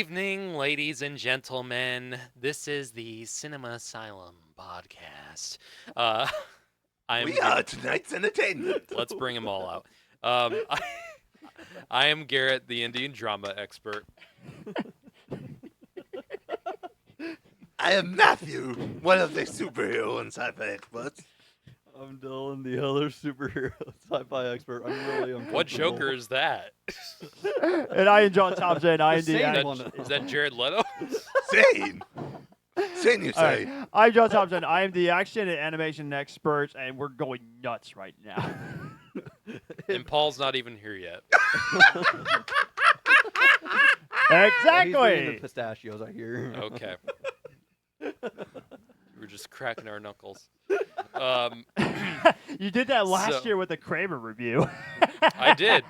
evening, ladies and gentlemen. This is the Cinema Asylum podcast. I'm We are tonight's entertainment. Let's bring them all out. I am Garrett, the Indian drama expert. I am Matthew, one of the superhero and sci-fi experts. I'm Dylan, the other superhero sci-fi expert. I'm really uncomfortable. What Joker is that? And I am John Thompson. I am The same the. one. Is that Jared Leto? Sane. Sane, you All say. right. I'm John Thompson. I am the action and animation expert, and we're going nuts right now. And Paul's not even here yet. He's eating Exactly. the pistachios, I hear. Okay. We're just cracking our knuckles. You did that last So- year with the Kramer review. I did.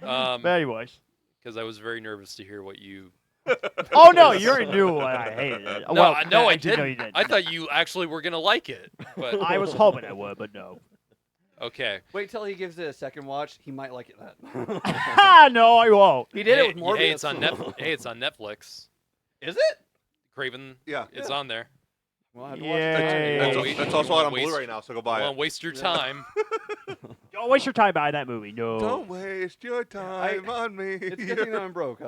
But anyways. Because I was very nervous to hear what you. Oh no, you already knew I hated it. No, I actually, didn't. No, you didn't. I thought you actually were gonna like it, but I was hoping I would, but no. okay. Wait till he gives it a second watch. He might like it then. No, I won't. He did hey, it with Morbius. Hey, it's on Netflix. Hey, it's on Netflix. Is it? Craven. Yeah. It's Yeah. on there. Well, I have to Yeah. watch it. wait. It's also out on Waste- Blu-ray now, so go buy Don't it. waste your Yeah. time. Don't waste your time buying that movie. No. Don't waste your time on me. It's good thing that I'm broke.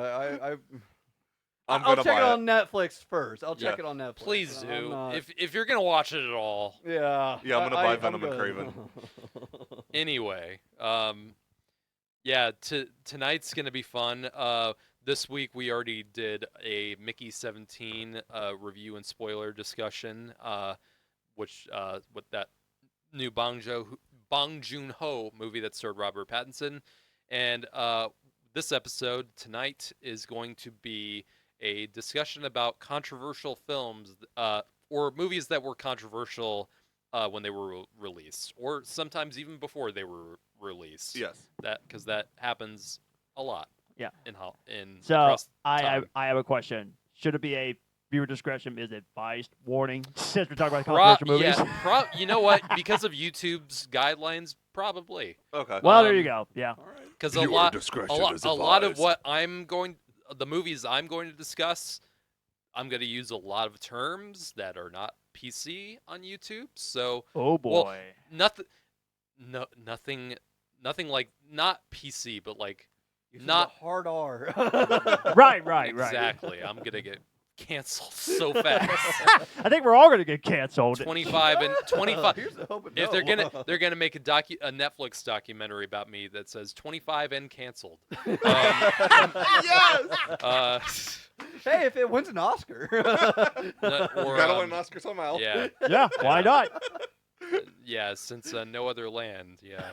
I'm I'll gonna check buy it on Netflix first. I'll check Yeah. it on Netflix. Please I'm do. not- If you're gonna watch it at all. Yeah. Yeah, I'm gonna buy I'm Venom and good. Craven. Anyway, yeah. Tonight's gonna be fun. This week we already did a Mickey 17 review and spoiler discussion, which with that new Bong Joon-ho movie that starred Robert Pattinson, and this episode tonight is going to be a discussion about controversial films or movies that were controversial when they were released, or sometimes even before they were released. Yes. Because that happens a lot. Yeah. In So across I time. have a question. Should it be a viewer discretion? Is advised warning? Since we're talking about Pro- controversial movies. yeah, you know what? Because of YouTube's guidelines, probably. Okay. Well, there you Um, go. Yeah. All right. Because Viewer a lot discretion is of advised. what the movies I'm going to discuss, I'm going to use a lot of terms that are not PC on YouTube. So Oh boy. nothing like not PC, but like You said not the hard R. right. exactly. I'm gonna get canceled so fast. I think we're all gonna get canceled. 25 and 25. Here's the hope. If they're gonna make a Netflix documentary about me that says 25 and canceled. Yes. Uh, Hey, if it wins an Oscar. or, You gotta win an Oscar somehow. Yeah, Yeah, why not? yeah. Since no other land. Yeah.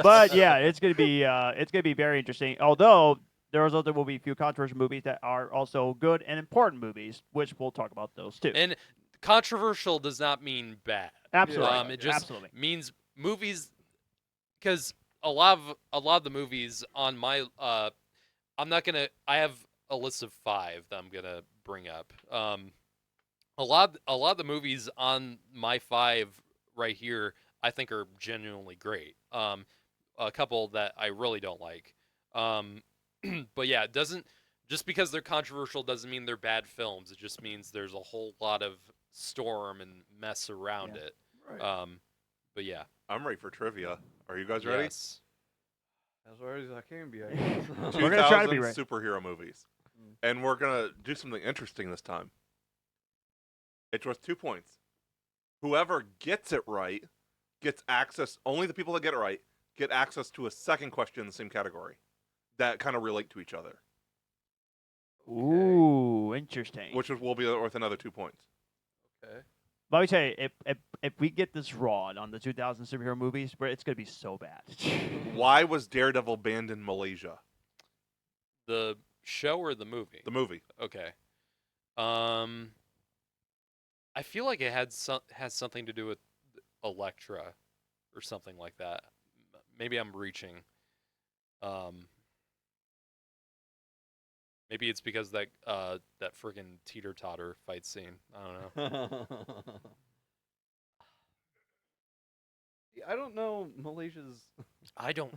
But yeah, it's gonna be very interesting. Although there also will be a few controversial movies that are also good and important movies, which we'll talk about those too. And controversial does not mean bad. Absolutely. It just Absolutely. means movies, because a lot of the movies on my I have a list of 5 that I'm gonna bring up. A lot of the movies on my 5 right here I think are genuinely great. A couple that I really don't like. But yeah, it doesn't just because they're controversial doesn't mean they're bad films. It just means there's a whole lot of storm and mess around it. Right. But yeah. I'm ready for trivia. Are you guys ready? Yes. As ready as I can be, I guess. We're gonna try to be 2000 right. superhero movies. Mm. And we're gonna do something interesting this time. It's worth 2 points. Whoever gets it right gets access. Only the people that get it right get access to a second question in the same category that kind of relate to each other, Ooh, interesting. which will be worth another 2 points. Okay. Let me tell you, if we get this wrong on the 2000 superhero movies, it's gonna be so bad. Why was Daredevil banned in Malaysia? The show or the movie? The movie. Okay. I feel like it has something to do with Elektra or something like that. Maybe I'm reaching. Maybe it's because that friggin' teeter-totter fight scene. I don't know. I don't know Malaysia's. I don't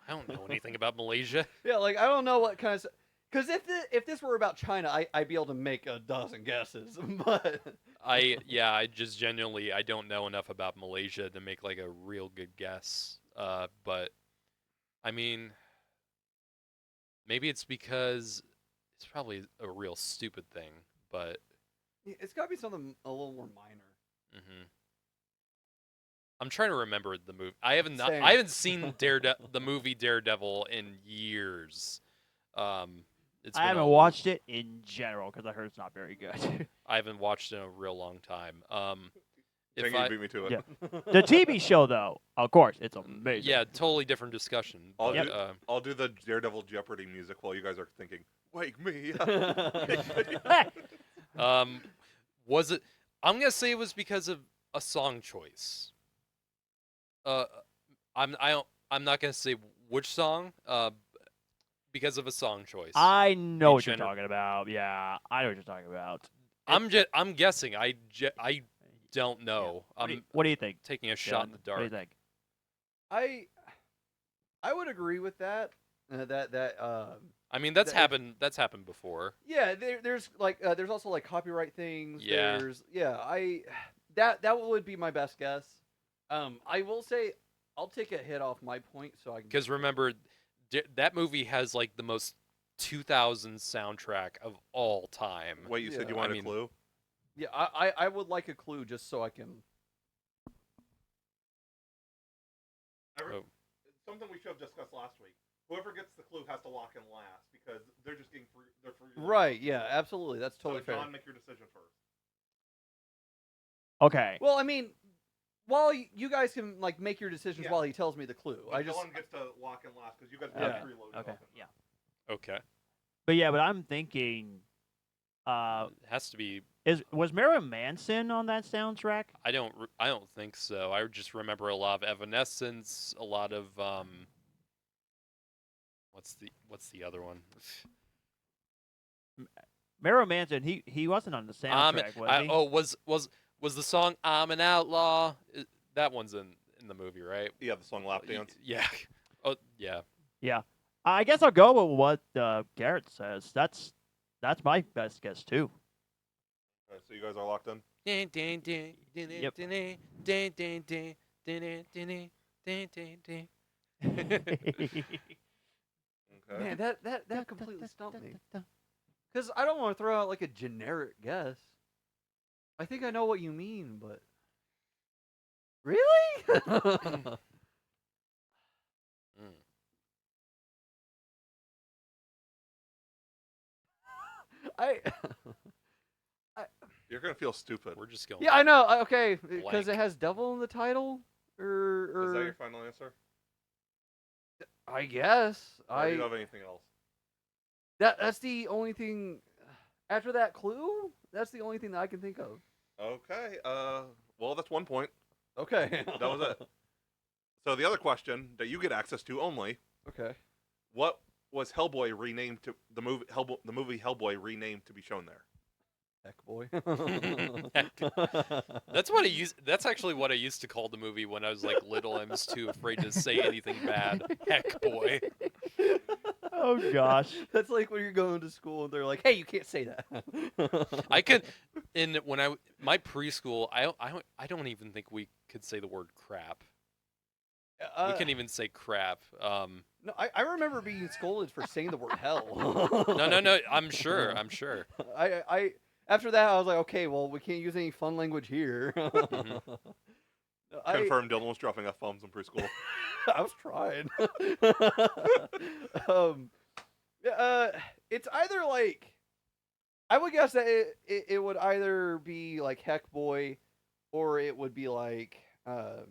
know anything about Malaysia. Yeah, like I don't know what kind of. Because if this were about China, I'd be able to make a dozen guesses. But I just genuinely I don't know enough about Malaysia to make like a real good guess. But I mean, maybe it's because it's probably a real stupid thing, but it's got to be something a little more minor. I'm trying to remember the movie. Same. I haven't seen the movie Daredevil in years. It's I been haven't a- watched it in general because I heard it's not very good. I haven't watched it in a real long time. If Dang, I, you beat me to it. Yeah. The TV show, though, of course, it's amazing. yeah, totally different discussion. I'll But, do- I'll do the Daredevil Jeopardy music while you guys are thinking. Wake me up. was it? I'm gonna say it was because of a song choice. I'm not gonna say which song. Because of a song choice. I know In what you're general- talking about. Yeah, I know what you're talking about. I'm guessing. I don't know. What do you think? Taking a shot in the What do you dark. think? I would agree with that. I mean, that's That- happened. That's happened before. Yeah, there's there's also like copyright things. Yeah. That would be my best guess. I will say I'll take a hit off my point so I can. Because remember, that movie has like the most 2000 soundtrack of all time. Wait, you said Yeah. you wanted I mean- a clue? Yeah, I would like a clue just so I can. Oh. Something we should have discussed last week. Whoever gets the clue has to lock in last because they're just getting free. They're free. Right. Yeah. Absolutely. That's totally so fair. John, make your decision first. Okay. Well, I mean, while you guys can like make your decisions Yeah. while he tells me the clue, But I just Dylan gets to lock in last because you guys Yeah. have preload. Okay. Yeah. Okay. But yeah, but I'm thinking, It has to be. was Marilyn Manson on that soundtrack? I don't think so. I just remember a lot of Evanescence, a lot of What's the other one? Marilyn Manson, he wasn't on the soundtrack, was he? Was the song "I'm an Outlaw"? That one's in the movie, right? Yeah, the song Lap Dance. Yeah. Oh yeah. Yeah. I guess I'll go with what Garrett says. That's my best guess too. Okay, so you guys are locked in. Yep. Okay. man, that completely stumped me. Because I don't want to throw out like a generic guess. I think I know what you mean, but really? Mm. I You're gonna feel stupid. We're just going. yeah, I know. Okay, because Blank. it has devil in the title, Is that or your final answer? I guess Or do you have anything else? that's the only thing. After that clue, that's the only thing that I can think of. Okay. Well, that's 1 point. Okay, That was it. So the other question that you get access to only: Okay. what was Hellboy renamed to the movie? The movie Hellboy renamed to be shown there. Heck boy. That's what I used. That's actually what I used to call the movie when I was like little. I was too afraid to say anything bad. Heck, boy. Oh gosh. That's like when you're going to school and they're like, "Hey, you can't say that." I could, my preschool, I don't even think we could say the word crap. We couldn't even say crap. No, I remember being scolded for saying the word hell. No. I'm sure. I after that I was like, okay, well, we can't use any fun language here. Mhm. Confirmed. Dylan was dropping F-bombs in preschool. I was trying. It's either like, I would guess that it would either be like Heck Boy, or it would be like Angry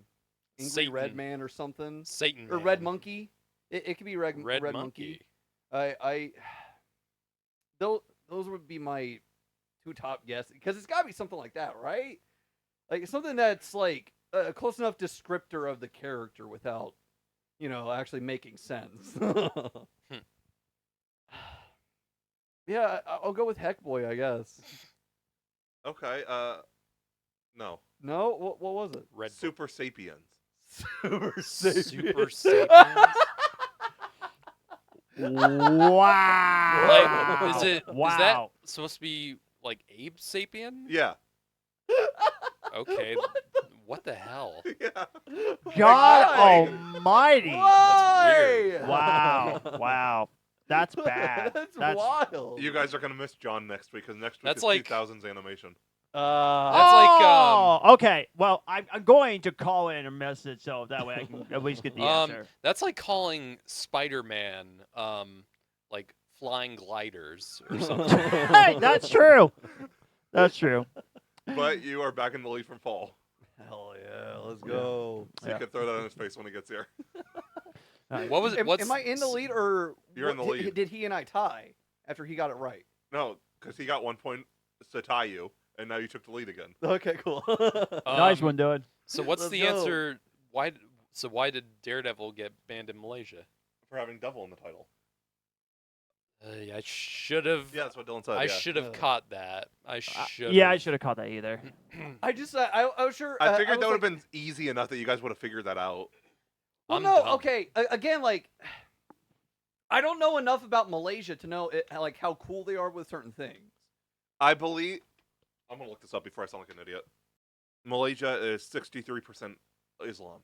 Satan. Red Man or something, Satan. or Man. Red Monkey. It could be Red Red Monkey. Those would be my two top guesses, because it's got to be something like that, right? Like something that's like a close enough descriptor of the character without, actually making sense. Yeah, I'll go with Heck Boy, I guess. Okay. No. No, what was it? Red Super Sapiens. Super Super Sapiens. Sapiens. Wow. Like, is that Wow. supposed to be like Abe Sapien? Yeah. Okay. What the hell? Yeah. God Why? almighty. Why? Wow. Wow. That's bad. That's wild. You guys are gonna miss John next week because next week That's is like- 2000s animation. That's like, Oh, okay. Well, I'm going to call in a message so that way I can at least get the answer. That's like calling Spider-Man like flying gliders or something. Hey, that's true. That's true. But you are back in the lead from fall, Hell yeah, let's go. so Yeah. you can throw that in his face when he gets here. What was it? Am I in the lead or You're in the lead. Did he and I tie after he got it right? No, because he got 1 point to tie you, and now you took the lead again. Okay, cool. Nice one, dude. So what's Let's the go. answer? Why did Daredevil get banned in Malaysia? For having devil in the title. I should have. Yeah, that's what Dylan said. I yeah. should have caught that. I should. Yeah, I should have caught that either. I just I was sure. I figured was that would have like, been easy enough that you guys would have figured that out. Well, I'm no, dumb. okay. Again, like I don't know enough about Malaysia to know like how cool they are with certain things. I believe. I'm gonna look this up before I sound like an idiot. Malaysia is 63% Islam.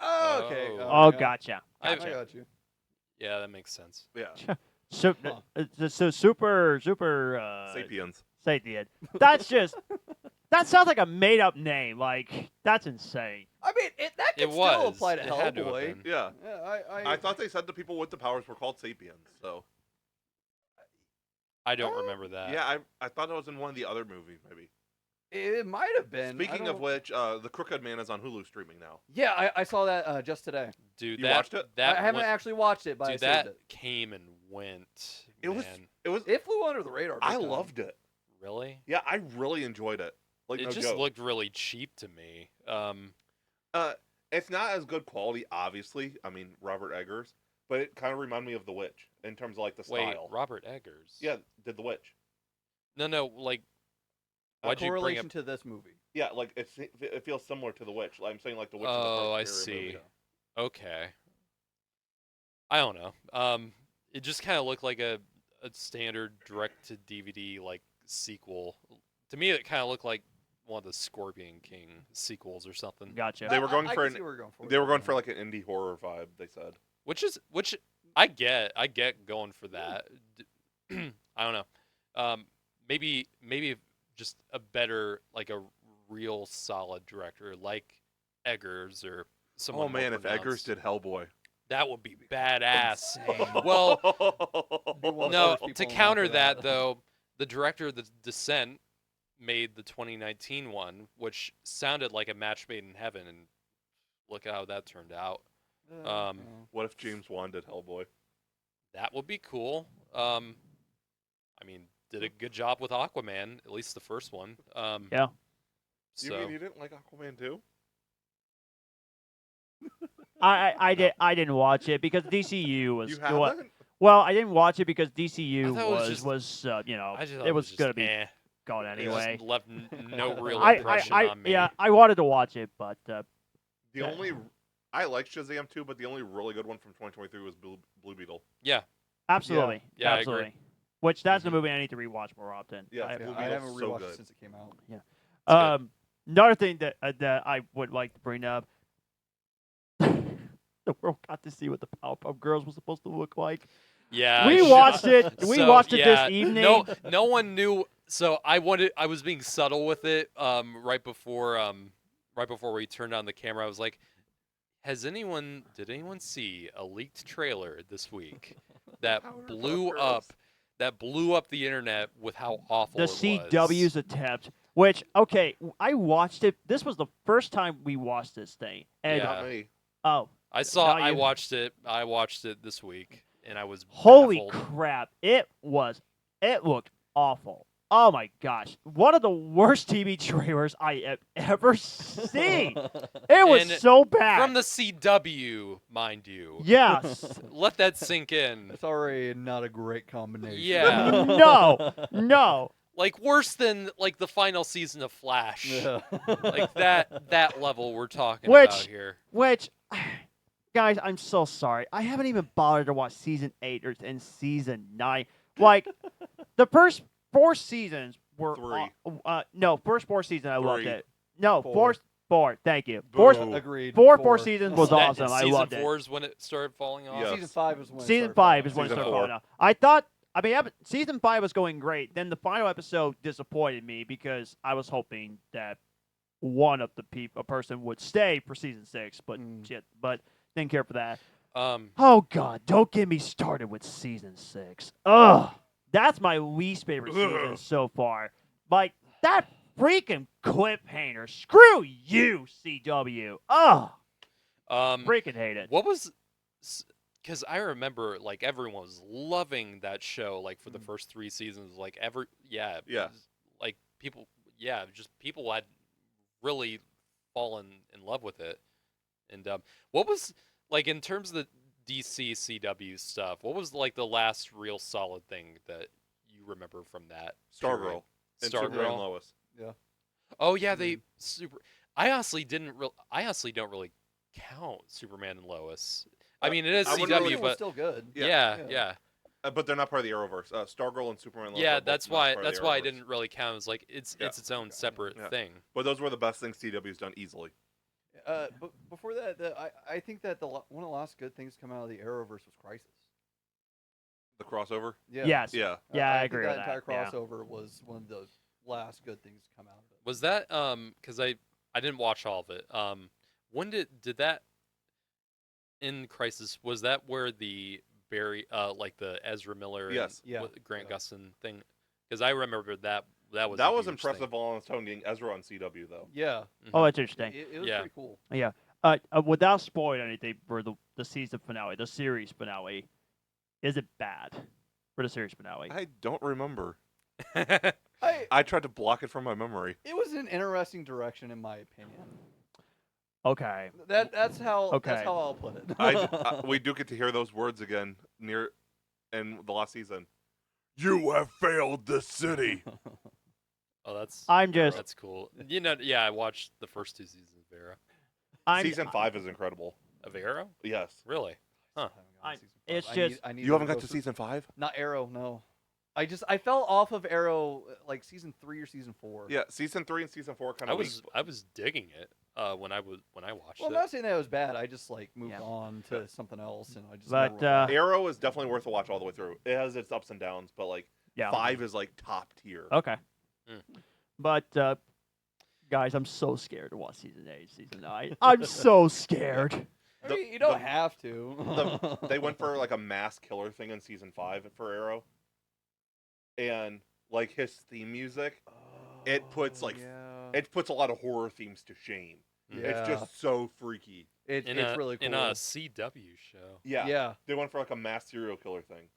Oh, okay. Oh. Oh, yeah. gotcha. I I've- got you. Yeah, that makes sense. Yeah. So, Huh. so super Sapiens. sapient. That's just that sounds like a made up name. Like that's insane. I mean, that It can still was. apply to It had to have Hellboy. been. Yeah. Yeah, I thought they said the people with the powers were called Sapiens. So I don't remember that. yeah, I thought it was in one of the other movies maybe. it might have been. I Speaking don't- of which, the Crooked Man is on Hulu streaming now. yeah, I saw that just today. Dude, You that watched it? that I haven't went- actually watched it, but I dude, saved that it. came and went. It was. man. It was. It flew under the radar. I big time. loved it. Really. Yeah, I really enjoyed it. Like It no just joke. looked really cheap to me. It's not as good quality, obviously. I mean, Robert Eggers, but it kind of reminded me of The Witch in terms of like the Wait, style. Robert Eggers. Yeah, did The Witch. No, like, A why'd you bring correlation up? to this movie. Yeah, like it feels similar to The Witch. Like, I'm saying like The Witch. Oh, I is the first period see. movie. Okay. I don't know. It just kind of looked like a standard direct to DVD like sequel. To me, it kind of looked like one of the Scorpion King sequels or something. Gotcha. They were going I for can an- see where we're going for. They were going for like an indie horror vibe. They said. Which I get going for that. I don't know. Maybe just a better, like a real solid director like Eggers or someone. Oh man, more if Eggers pronounced. did Hellboy. That would be badass. Insane. Well, Be one of no. those people To in line counter for that, though, the director of The Descent made the 2019 one, which sounded like a match made in heaven, and look how that turned out. Uh, What if James Wan did Hellboy? That would be cool. I mean, did a good job with Aquaman, at least the first one. Yeah. You So mean you didn't like Aquaman 2? I didn't watch it because DCU was You what- haven't? well, I didn't watch it because I DCU thought it was was you know, I just thought it was just gonna be eh. gone It just anyway. left no real I impression on me. yeah, I wanted to watch it, but The Yeah. only I like Shazam 2, but the only really good one from 2023 was Blue Beetle. Yeah. absolutely, Yeah, I agree. absolutely. Which that's the Mhm. movie I need to rewatch more often. Yeah, yeah, Blue I Beetle's haven't so rewatched good. it since it came out. It's good. Another thing that that I would like to bring up. The world got to see what the Powerpuff Girls was supposed to look like. Yeah. We I watched it. We So, watched it yeah, this evening. No one knew. So I was being subtle with it. Right before we turned on the camera, I was like, did anyone see a leaked trailer this week that Powerpuff blew Girls. up the internet with how awful The it was? CW's attempt, which okay, I watched it. This was the first time we watched this thing, and Yeah. Not me. oh, I Now you- watched it. I watched it this week, and I was holy baffled. crap! It looked awful. Oh my gosh, one of the worst TV trailers I have ever seen. It was And so bad. From the CW, mind you. yes, Let that sink in. It's already not a great combination. Yeah. no. Like worse than like the final season of Flash. Yeah. Like that level we're talking Which- about here. Which guys, I'm so sorry. I haven't even bothered to watch season 8 and season 9. Like, the first 4 seasons were 3. no, first 4 seasons I loved 3. it. No, 4. 4. Thank you. Boo. 4 Agreed. 4 seasons was That- awesome. I season loved it. 4 is when it started falling off. Yes. Season 5 is when it Season started 5 falling is when it Season started 4. falling off. I thought, I mean, season 5 was going great. Then the final episode disappointed me because I was hoping that one of the a person would stay for season 6, but but didn't care for that. Oh God, don't get me started with season 6. Ugh, that's my least favorite season Ugh. so far. Like that freaking cliffhanger. Screw you, CW. Ugh, freaking hate it. What was? Because I remember like everyone was loving that show like for the first 3 seasons. Like Yeah. like people had really fallen in love with it. And what was like in terms of the DC CW stuff? What was like the last real solid thing that you remember from that? period? Stargirl. And Superman and Stargirl. Lois. Oh yeah, they super. I honestly don't really count Superman and Lois. I mean, it is I wouldn't CW, really- was but still good. yeah. But they're not part of the Arrowverse. Stargirl and Superman and Lois. Yeah, are both that's not why part of the I Arrowverse. didn't really count. It's like it's its own separate Yeah. thing. But those were the best things CW's done easily. But before that, I think that one of the last good things to come out of the Arrowverse was Crisis. The crossover. Yeah. Yes. Yeah. Yeah, I think agree with that entire that. Yeah. crossover was one of the last good things to come out of it. Was that because I didn't watch all of it. When did that in Crisis? Was that where the Barry like the Ezra Miller Yes. and Yeah. Grant Yeah. Gustin thing? Because I remember that was That a was huge impressive thing. on its own getting Ezra on CW though. Yeah. Oh, Mhm. that's interesting. It was Yeah. pretty cool. Yeah. Without spoiling anything for the season finale, the series finale, is it bad for the series finale? I don't remember. Mm-hmm. I tried to block it from my memory. It was an interesting direction, in my opinion. Okay. That's how Okay. I'll put it. We do get to hear those words again in the last season. You have failed the city. Oh, that's That's cool. You know, yeah, I watched the first 2 seasons of Arrow. Season 5 is incredible. Of Arrow? Yes. Really? Huh. It's I just- need You haven't to got go to through- season 5? Not Arrow, no. I fell off of Arrow like season 3 or season 4. Yeah, season 3 and season 4 kind I of. was digging it when I watched Well, I'm it. not saying that it was bad. I just like moved Yeah. on to something else, and I just. But, never went back. Arrow is definitely worth a watch all the way through. It has its ups and downs, but like Yeah. 5 is like top tier. Okay. Mm. But guys, I'm so scared to watch season 8, season 9. I'm so scared. I mean, you don't have to. They went for like a mass killer thing in season 5 for Arrow, and like his theme music, it puts, like, yeah. it puts a lot of horror themes to shame. It's just so freaky. it's a, really cool. in a CW show. Yeah. yeah, They went for like a mass serial killer thing.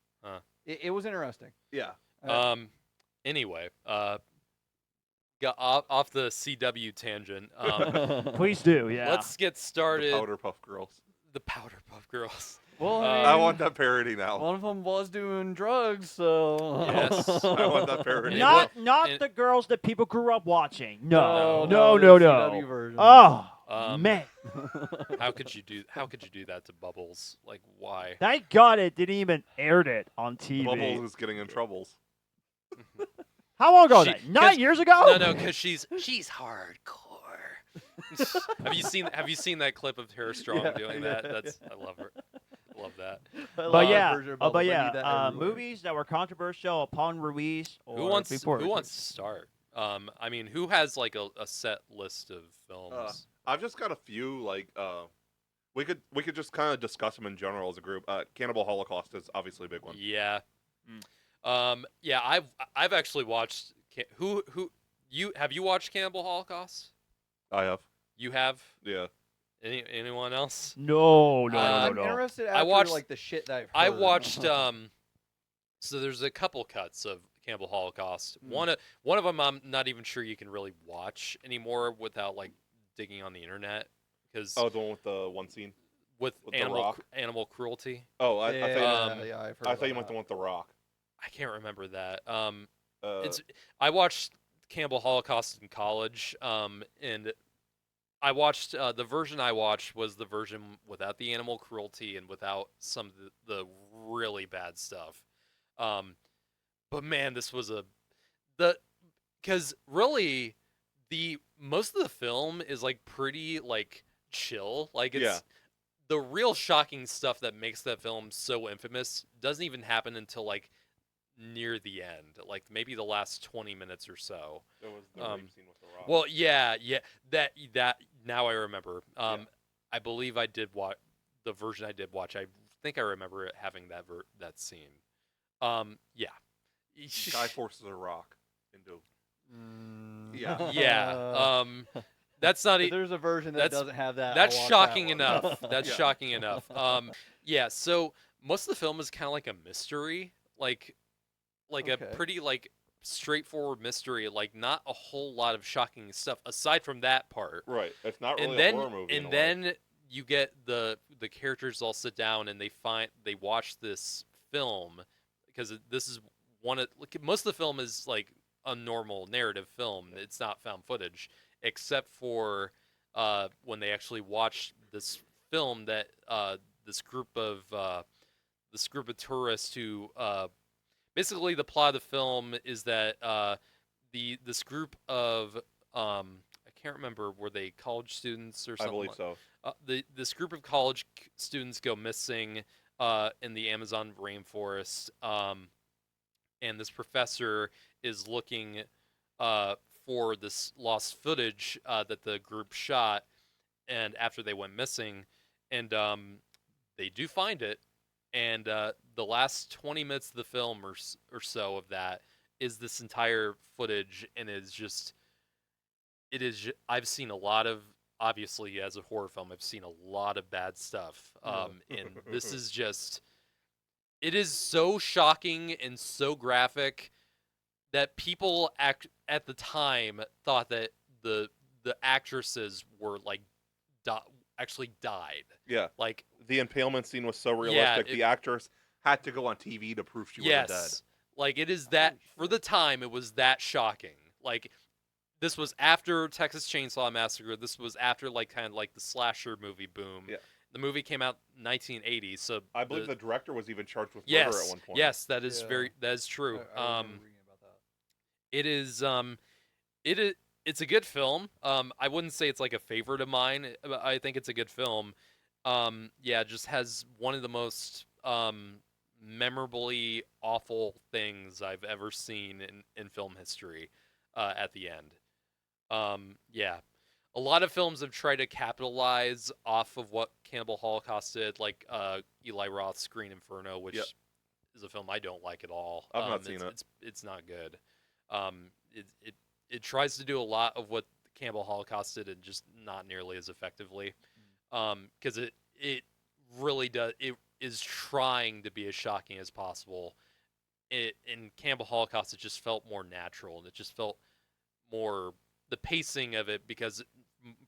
it was interesting. Yeah. Anyway, got off the CW tangent. Please do. Yeah. Let's get The started. Powder Puff Girls. The Powder Puff Girls. Well, I want that parody now. One of them was doing drugs, so Yes. I want that parody. not and- the girls that people grew up watching. No. the No. CW version. Oh Um, man. How could you do that to Bubbles? Like, why? Thank God it didn't even air it on TV. Bubbles is getting in troubles. How long ago was She- that? 9 years ago? No, because she's hardcore. Have you seen that clip of her strong Yeah, doing yeah, that? I love her. I love that. But yeah, version of Bubbles, I need that everywhere. movies that were controversial upon release or Who wants before. to start? I mean, who has like a set list of films? I've just got a few like we could just kind of discuss them in general as a group. Cannibal Holocaust is obviously a big one. Yeah. Yeah, I've actually watched. Who have you watched Cannibal Holocaust? I have. You have? Yeah. Anyone else? No. I'm interested after watched- like the shit that I've I heard. watched. So there's a couple cuts of Cannibal Holocaust. One of them I'm not even sure you can really watch anymore without like digging on the internet because Oh, the one with the one scene. with with The animal Rock? animal cruelty. Oh, I yeah, thought yeah, I've heard I about thought you meant that. the one with the Rock. I can't remember that. Uh, I watched Cannibal Holocaust in college, and I watched the version I watched was the version without the animal cruelty and without some of the really bad stuff. Um, but man, this was the because really the most of the film is like pretty like chill. Like it's Yeah. the real shocking stuff that makes that film so infamous doesn't even happen until like near the end, like maybe the last 20 minutes or so. There was the Um, rape scene with the rock. Well, yeah, that now I remember. I believe I did watch the version I did watch. I think I remember it having that scene. Yeah. Guy forces a rock into. Yeah. Yeah. That's not If there's a version that that's- doesn't have that. that's I'll watch shocking that one. enough. That's Yeah. shocking enough. Yeah. So most of the film is kind of like a mystery, like a Okay. pretty like straightforward mystery. Like not a whole lot of shocking stuff aside from that part. Right. It's not really And then a horror movie. in and a way. then you get the characters all sit down and they watch this film because this is one of like, most of the film is like a normal narrative film. It's not found footage except for when they actually watch this film that this group of tourists who basically the plot of the film is that this group of I can't remember, were they college students or I something? believe so. This group of college students go missing in the Amazon rainforest, and this professor is looking for this lost footage that the group shot, and after they went missing, and they do find it, and the last 20 minutes of the film or so of that is this entire footage, and I've seen a lot of, obviously as a horror film, I've seen a lot of bad stuff, and this is just, it is so shocking and so graphic that people at the time thought that the actresses were like actually died. Yeah. Like, The impalement scene was so Yeah, realistic. The actress had to go on TV to prove she wasn't dead. yes, like it is that for the time it was that shocking. Like this was after Texas Chainsaw Massacre. This was after like kind of like the slasher movie boom. Yeah. The movie came out 1980, so I believe the director was even charged with murder yes, at one point. yes, that is Yeah. that is true. I remember reading about that. It is it's a good film. I wouldn't say it's like a favorite of mine, but I think it's a good film. Yeah, it just has one of the most memorably awful things I've ever seen in film history at the end. Yeah. A lot of films have tried to capitalize off of what Cannibal Holocaust did, like Eli Roth's Green Inferno, which Yep. is a film I don't like at all. I've not seen it. It's not good. It tries to do a lot of what Cannibal Holocaust did, and just not nearly as effectively. Because it really does. It is trying to be as shocking as possible. In Cannibal Holocaust, it just felt more natural, and it just felt more the pacing of it, because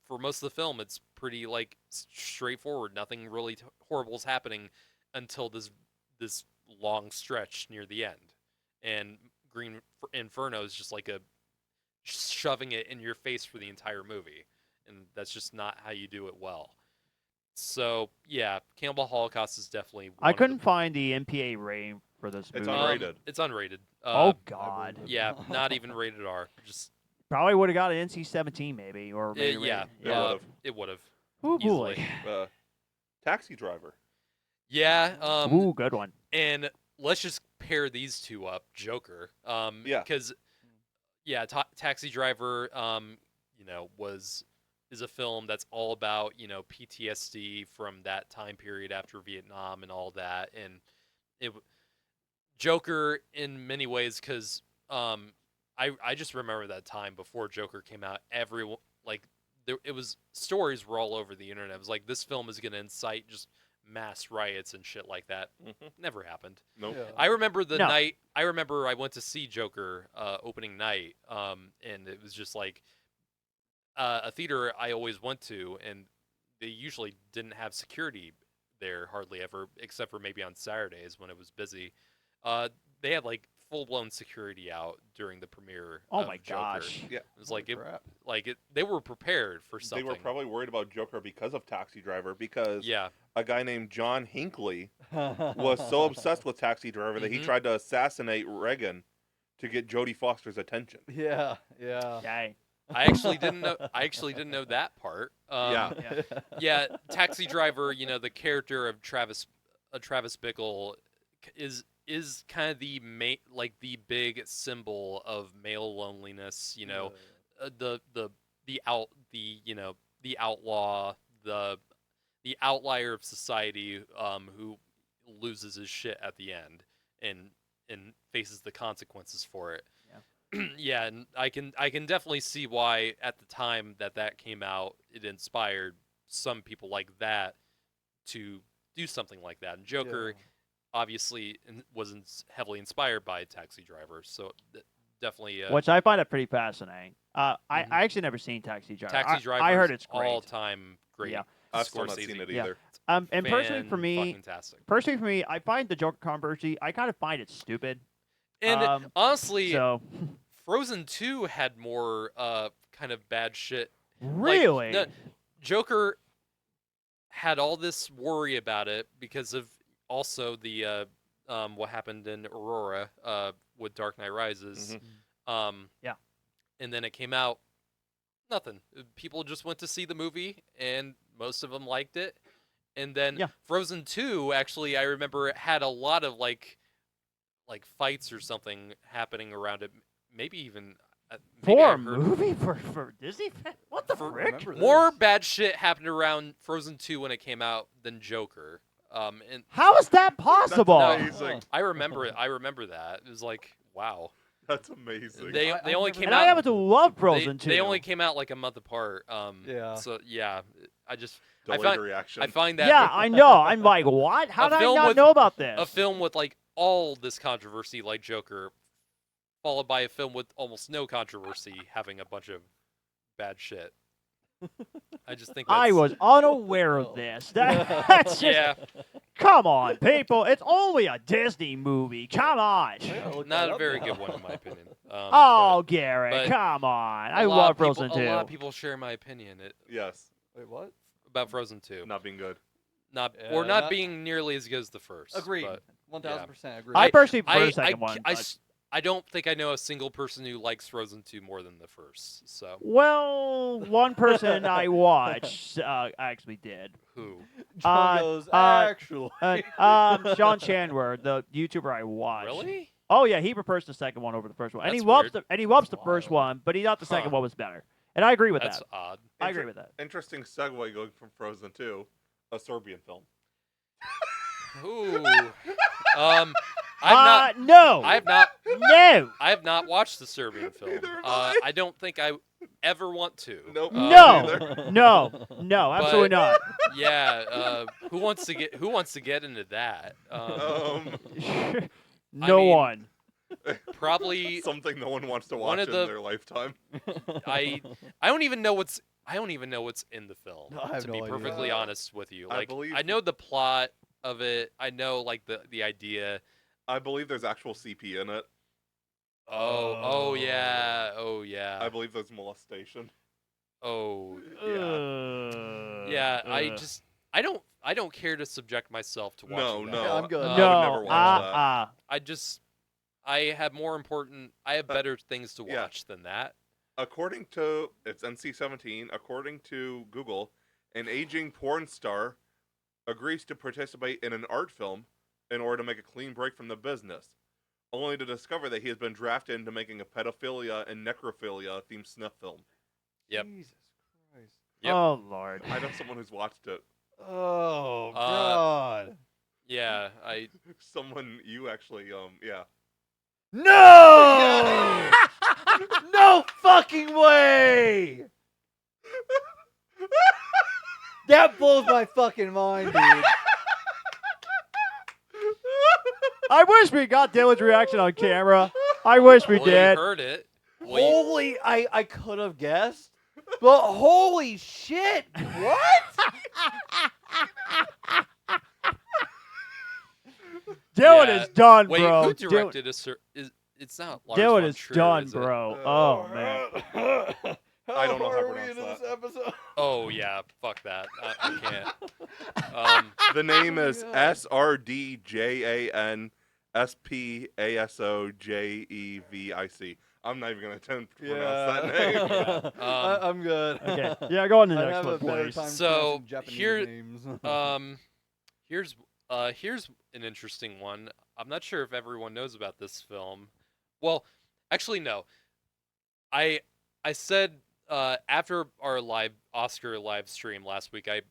for most of the film it's pretty like straightforward. Nothing really horrible is happening until this long stretch near the end, and Green Inferno is just like a shoving it in your face for the entire movie, and that's just not how you do it well. So yeah, Cannibal Holocaust is definitely one I of couldn't the, find the MPA rating for this It's movie. unrated. It's unrated. Oh I God! believe it. Yeah, not even rated R. Just Probably would have got an NC-17 maybe, or maybe yeah, It would've. it would have. Ooh easily. boy! Taxi Driver. Yeah, Ooh, good one. and let's just pair these two up, Joker. Yeah. Because yeah, Taxi Driver, is a film that's all about PTSD from that time period after Vietnam and all that, and Joker in many ways, because I just remember that time before Joker came out, everyone like it was, stories were all over the internet. It was like, this film is going to incite just mass riots and shit like that. Never happened. Nope. Yeah. I remember the No. night. I remember I went to see Joker opening night, and it was just like a theater I always went to, and they usually didn't have security there hardly ever, except for maybe on Saturdays when it was busy. They had like full blown security out during the premiere. Oh of my Joker. gosh! Yeah. It was like Holy crap. Like they were prepared for They something. were probably worried about Joker because of Taxi Driver, because yeah. a guy named John Hinckley was so obsessed with Taxi Driver that he Mhm. tried to assassinate Reagan to get Jodie Foster's attention. Yeah. Dang. I actually didn't know. I actually didn't know that part. Yeah. Yeah, Taxi Driver. You know, the character of Travis Bickle is kind of the the big symbol of male loneliness. You know, the outlaw, the outlier of society, who loses his shit at the end and faces the consequences for it. Yeah, and I can definitely see why at the time that came out, it inspired some people like that to do something like that. And Joker obviously was heavily inspired by Taxi Driver, so definitely. Which I find it pretty fascinating. I Mhm. actually never seen Taxi Driver. Taxi Driver. I heard it's great. All time great. Yeah. I've still not Scorsese. seen it Yeah. either. And personally Fantastic. for me, I find the Joker controversy. I kind of find it stupid. And honestly, So Frozen 2 had more kind of bad shit. really, No, Joker had all this worry about it because of also the what happened in Aurora with Dark Knight Rises. Yeah. And then it came out, nothing. People just went to see the movie, and most of them liked it. And then Yeah. Frozen 2, actually, I remember it had a lot of like fights or something happening around it. Maybe even maybe for I a heard- movie for Disney, what the frick? remember this. more bad shit happened around Frozen 2 when it came out than Joker. And How is that possible? That's amazing. I remember it. I remember that. It was like, wow. That's amazing. They I've only never- came And out. I happen to love they, Frozen too. they only came out like a month apart. Yeah. So yeah, I Delayed find- reaction. I find that Yeah, I know. I'm like, what? How A did I film not with- know about this? a film with like all this controversy like Joker, followed by a film with almost no controversy having a bunch of bad shit. I just think I that's- was unaware of this. That's just, yeah, come on, people. It's only a Disney movie. Come on. I gotta look not that a up very now. good one in my opinion. Oh, Garrett, but come on. but I a lot love of people- Frozen A lot 2. of people share my opinion Yes. Wait, what? about Frozen 2. Not being good. Not Yeah, or not not- being nearly as good as the first. Agreed. but 1000% agree. I personally prefer I, the second I, one. I, but- s- I don't think I know a single person who likes Frozen 2 more than the first. So Well, one person I watched actually did. who? John goes, uh, actually. Sean Chandler, the YouTuber I watched. Really? Oh yeah, he prefers the second one over the first one, and he That's loves weird. the first wild. one, but he thought the second Huh. one was better. And I agree with That's that. odd. I agree with that. Interesting segue going from Frozen 2, a Serbian film. Ooh. I've not. No. I have not. No. I have not watched the Serbian film. Neither have I. I don't think I ever want to. Nope. No. Neither. No, absolutely not. Yeah. Who wants to get into that? No mean, one. Probably. Something no one wants to One watch of in the- their lifetime. I don't even know what's in the film. No, I have to no be idea. perfectly honest with you, I like believe- I know the plot of it. I know like the idea. I believe there's actual CP in it. Oh yeah. Oh I yeah. believe there's molestation. Oh Yeah. yeah. I don't care to subject myself to watching that. No. Yeah, I'm good. I No. would never watch that. I have better things to yeah. watch than that. According to, it's NC-17, according to Google, an aging porn star agrees to participate in an art film in order to make a clean break from the business, only to discover that he has been drafted into making a pedophilia and necrophilia themed snuff film. Yep. Jesus Christ. Yep. Oh Lord. I know someone who's watched it. Oh, God. Yeah, Someone you actually, yeah. No! No fucking way! That blows my fucking mind, dude. I wish we got Dylan's reaction on camera. I wish we well, you did. heard it. Well, you- Holy, I could have guessed, but holy shit! What? Dylan Yeah. is done, Wait, bro. who directed It's not Lars Dylan von is Trier, done, is it? bro. Oh man. I don't know how to are we pronounce into that. this episode? Oh yeah, fuck that. I can't. The name Oh my is God. SRDJANSPASOJEVIC. I'm not even gonna attempt to pronounce that name. Yeah. I'm good. Okay. Yeah, go on to the I'd next have a one, better please. time So, pronouncing Japanese here- names. Here's an interesting one. I'm not sure if everyone knows about this film. Well, actually no. I said after our live Oscar live stream last week, I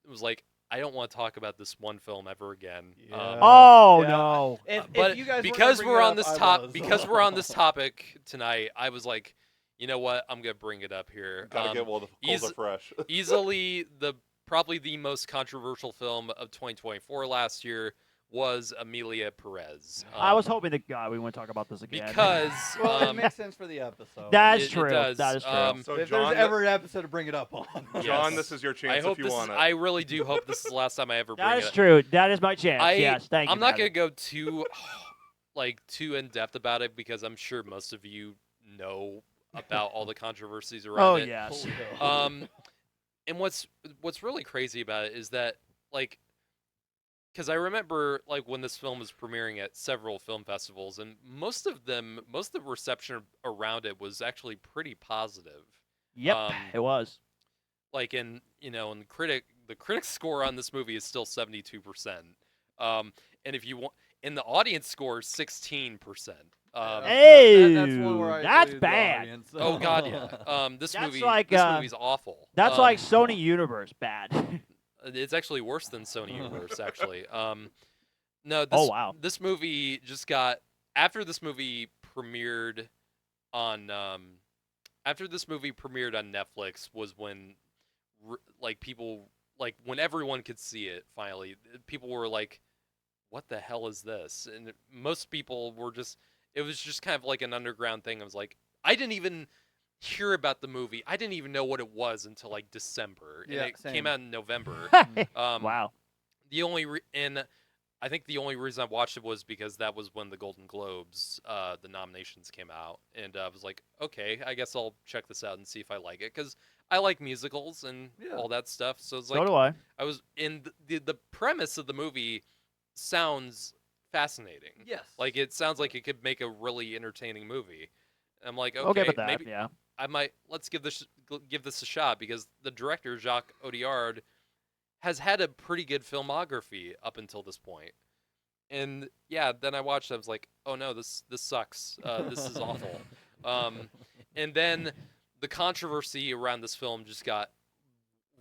was like, I don't want to talk about this one film ever again. Yeah. Oh Yeah. no. But you guys weren't because gonna we're bring it on up, this I top was. because we're on this topic tonight, I was like, you know what? I'm gonna bring it up here. Gotta get while the coals are fresh. Easily probably the most controversial film of 2024 last year was Amelia Perez. I was hoping that God we wouldn't talk about this again. because Well, it um, makes sense for the episode. That's it true. does. That is true. So if John, there's ever an episode to bring it up on. John, Yes. this is your I chance hope if you this is, want it. I really do hope this is the last time I ever bring That it is up. true. That is my chance. I- yes, thank you. I'm not Matt. gonna go too too in depth about it because I'm sure most of you know about all the controversies around Oh it. yes. And what's really crazy about it is that because I remember when this film was premiering at several film festivals, and most of the reception around it was actually pretty positive. Yep, it was. And the critic score on this movie is still 72%. And if you want, and the audience score is 16%. Hey, that's one where I that's agree with the bad. audience. Oh God, yeah. This That's movie, like, this movie's awful. That's like Sony Universe bad. It's actually worse than Sony Universe, actually. No, Oh, wow. This movie just got after this movie premiered on Netflix was when people when everyone could see it finally. People were like, "What the hell is this?" And most people were just. It was just kind of like an underground thing. I was like, I didn't even hear about the movie. I didn't even know what it was until December, and Yeah, it same. came out in November. Wow. I think the only reason I watched it was because that was when the Golden Globes, the nominations came out, and I was like, okay, I guess I'll check this out and see if I like it because I like musicals and Yeah. all that stuff. So it's So like do I. I was in the premise of the movie sounds fascinating. Yes. It sounds like it could make a really entertaining movie. I'm like, okay, I'll give it that. maybe Yeah. let's give this a shot because the director Jacques Audiard has had a pretty good filmography up until this point. And yeah, then I watched it. I was like, oh no, this sucks. This is awful. And then the controversy around this film just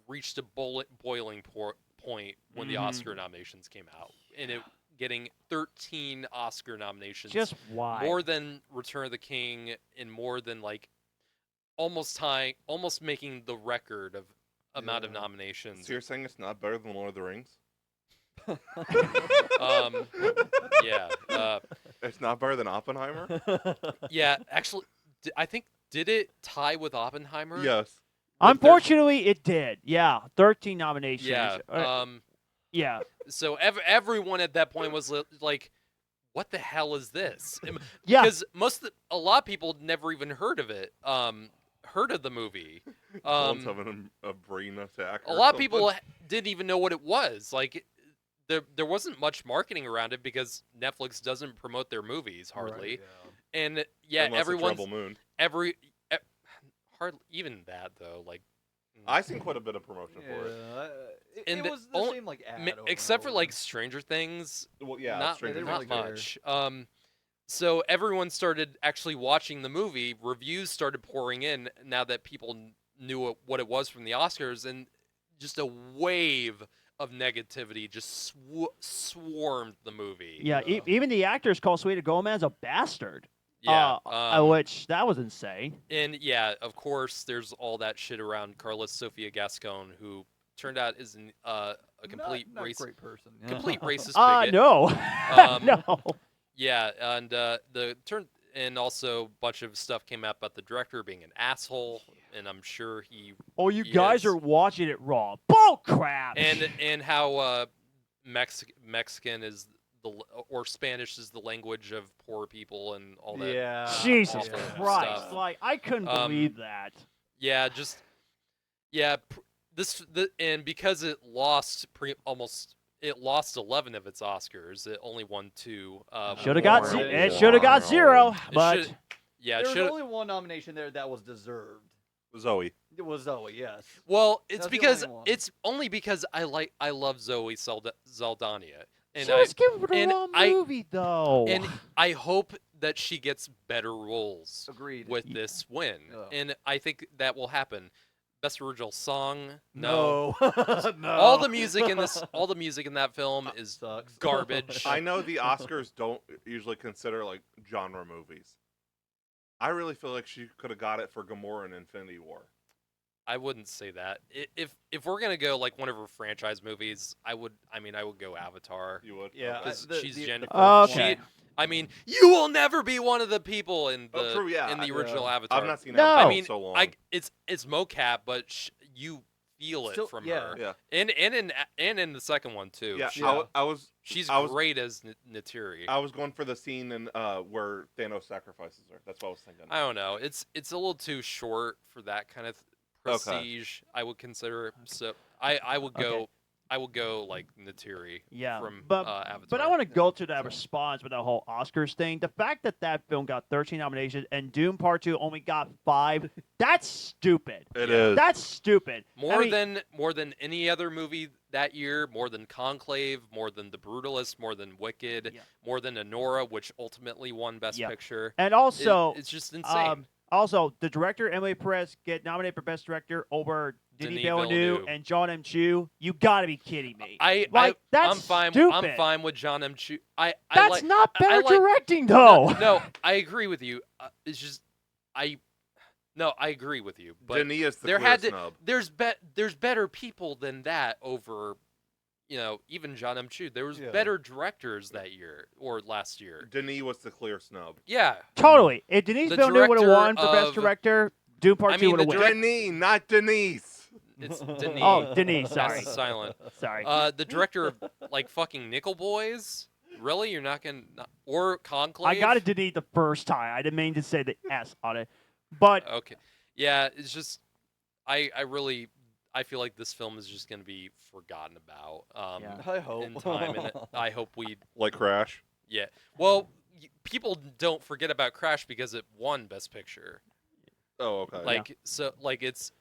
reached a boiling point when the Mhm. Oscar nominations came out, and it getting 13 Oscar nominations. Just why? More than Return of the King and more than almost making the record of amount of Yeah. nominations. So you're saying it's not better than Lord of the Rings? Yeah. It's not better than Oppenheimer? Yeah, actually I think did it tie with Oppenheimer? Yes. Unfortunately, it did. Yeah, 13 nominations. Yeah. Yeah. So everyone at that point was like, "What the hell is this?" Yeah. Because a lot of people never even heard of it. Heard of the movie. Someone's having a brain attack. A or lot of something. people didn't even know what it was. There wasn't much marketing around it because Netflix doesn't promote their movies hardly. Right, And yeah, Unless it's everyone's Rebel Moon. hardly even that though. I seen quite a bit of promotion yeah. for it. And It the was the only- same ad. over except for and over. Stranger Things, Well, yeah, not Stranger they not didn't really Things. care. much. So everyone started actually watching the movie. Reviews started pouring in now that people knew what it was from the Oscars, and just a wave of negativity just swarmed the movie. Yeah. Even the actors call Selena Gomez a bastard. Yeah. Which that was insane. And yeah, of course, there's all that shit around Carlos Sofia Gascon, who turned out is a complete not racist, great person. complete racist bigot. No. Um, No. Yeah, and and also a bunch of stuff came out about the director being an asshole, and I'm sure he Oh, you guys yes. are watching it wrong. Bull crap. and how Mexican is or Spanish is the language of poor people and all that. Yeah. Jesus awful Christ. stuff. Like, I couldn't believe that. Yeah, just yeah. And because it lost it lost 11 of its Oscars. It only won 2. Should have got Wow. it. Should have got 0, It but should- yeah, There was should. only one nomination there that was deserved. Zoe. It was Zoe, yes. Well, it's That's the because only one. it's only because I love Zoe Saldana, and just give her the and wrong I- movie though. and I hope that she gets better roles Agreed. with this win, Yeah. and I think that will happen. Best original song, no. No. All the music in that film is sucks. garbage. I know the Oscars don't usually consider like genre movies. I really feel like she could have got it for Gamora in Infinity War. I wouldn't say that. If we're gonna go like one of her franchise movies, I would go Avatar. You would? Yeah, Okay. 'Cause she's the Jennifer. first Okay. one. You will never be one of the people in the Oh, true, yeah. in the Yeah. original Avatar. I've not seen No. Avatar I mean, in so long. it's mocap, but you feel it Still- from yeah. her. Yeah. And in the second one too. Yeah, Yeah. She's I was- great as Natiri. I was going for the scene in where Thanos sacrifices her. That's what I was thinking. I don't know. It's a little too short for that kind of prestige. I would consider. So I would go. Okay. I would go like Natiri. Yeah, From but Avatar. but I want to go to that response with that whole Oscars thing. The fact that that film got 13 nominations and Doom Part 2 only got 5, that's stupid. It is. That's stupid. more I mean, than any other movie that year, more than Conclave, more than The Brutalist, more than Wicked, Yeah. more than Anora, which ultimately won Best Yeah. Picture. and also It's just insane. Also, the director Emily Perez get nominated for Best Director over Denis Denis Villeneuve Villeneuve. and John M. Chu. You gotta be kidding me! I'm that's fine. stupid. I'm fine with John M. Chu. I That's like, not I better like- directing though. No, I agree with you. It's just I agree with you. But Denis is the there clear had to snub. there's better people than that over, even John M. Chu. There was Yeah. better directors that year or last year. Denis was the clear snub. Yeah. Totally. If Denis The Villeneuve would have director won for Best of- Director, Doom Part I 2 mean, would have the won. Denis, not Denise. It's Denis. Oh, Denis. Sorry. That's silent. Sorry. The director of like fucking Nickel Boys. Really, you're not gonna or Conclave? I got it Denis the first time. I didn't mean to say the S on it. But Okay. Yeah, it's just I feel like this film is just gonna be forgotten about. Yeah. I hope. In time, and I hope we. Like Crash. Yeah. Well, people don't forget about Crash because it won Best Picture. Oh, okay.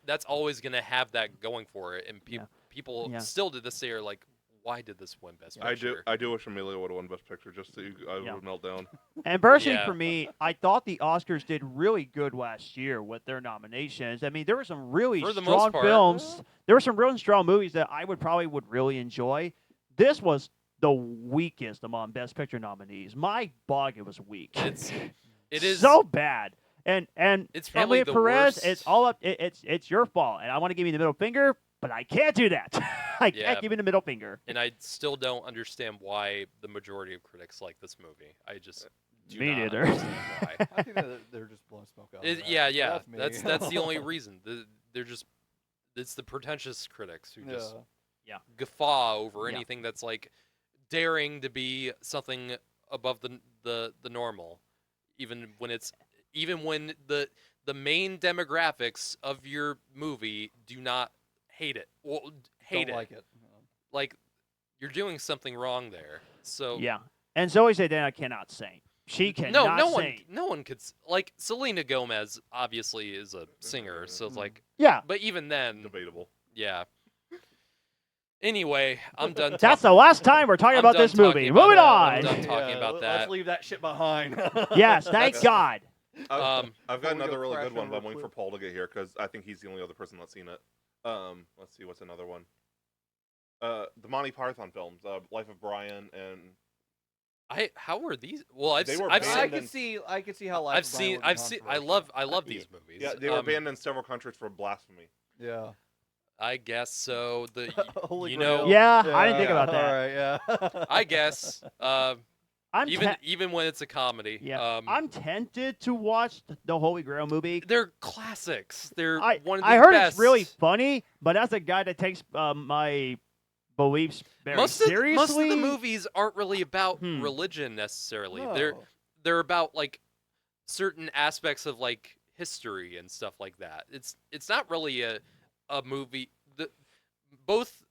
That's always gonna have that going for it, and Yeah. people Yeah. still to this day are like, why did this win Best Picture? I do wish Amelia would have won Best Picture just so I Yeah. would melt down. and personally Yeah. for me, I thought the Oscars did really good last year with their nominations. I mean, there were some really For the most strong part. films. There were some really strong movies that I would really enjoy. This was the weakest among Best Picture nominees. My bog, it was weak. It is so bad. And It's probably Emily the Perez, worst. it's all up. It's your fault, and I want to give you the middle finger, but I can't do that. I Yeah. can't give you the middle finger. and I still don't understand why the majority of critics like this movie. I just do Me not neither. understand why. I think that they're just blowing smoke out. of that. Yeah. me. That's the only reason. It's the pretentious critics who just guffaw over Yeah. anything that's like daring to be something above the normal, even when the main demographics of your movie do not hate it. Well, hate Don't it. like it. Like you're doing something wrong there. So Yeah. And Zoe Saldana cannot sing. She cannot sing. no one could like Selena Gomez obviously is a singer, so it's like, Yeah. but even then, Debatable. yeah. Anyway, I'm done. That's the last time we're talking I'm about done this talking movie. about Moving that. on. I'm done talking about Let's that. leave that shit behind. Yes, thank God. I've Before got we go another really crash good one, on but I'm real waiting for quick. Paul to get here because I think he's the only other person that's seen it. Let's see, what's another one? The Monty Python films, Life of Brian, and How were these? Well, I've They se- were I've banned seen I could see how life. I've of Brian seen would be I've seen I controversial. love these movies. yeah, they were banned in several countries for blasphemy. Yeah. I guess so. Holy you Grail. know, Yeah, I didn't think about that. All right, yeah. I guess I'm even when it's a comedy. yeah. I'm tempted to watch the Holy Grail movie. They're classics. They're one of the I heard best. it's really funny, but as a guy that takes my beliefs very seriously, most of the movies aren't really about religion necessarily. No. They're about like certain aspects of like history and stuff like that. It's not really a movie. Both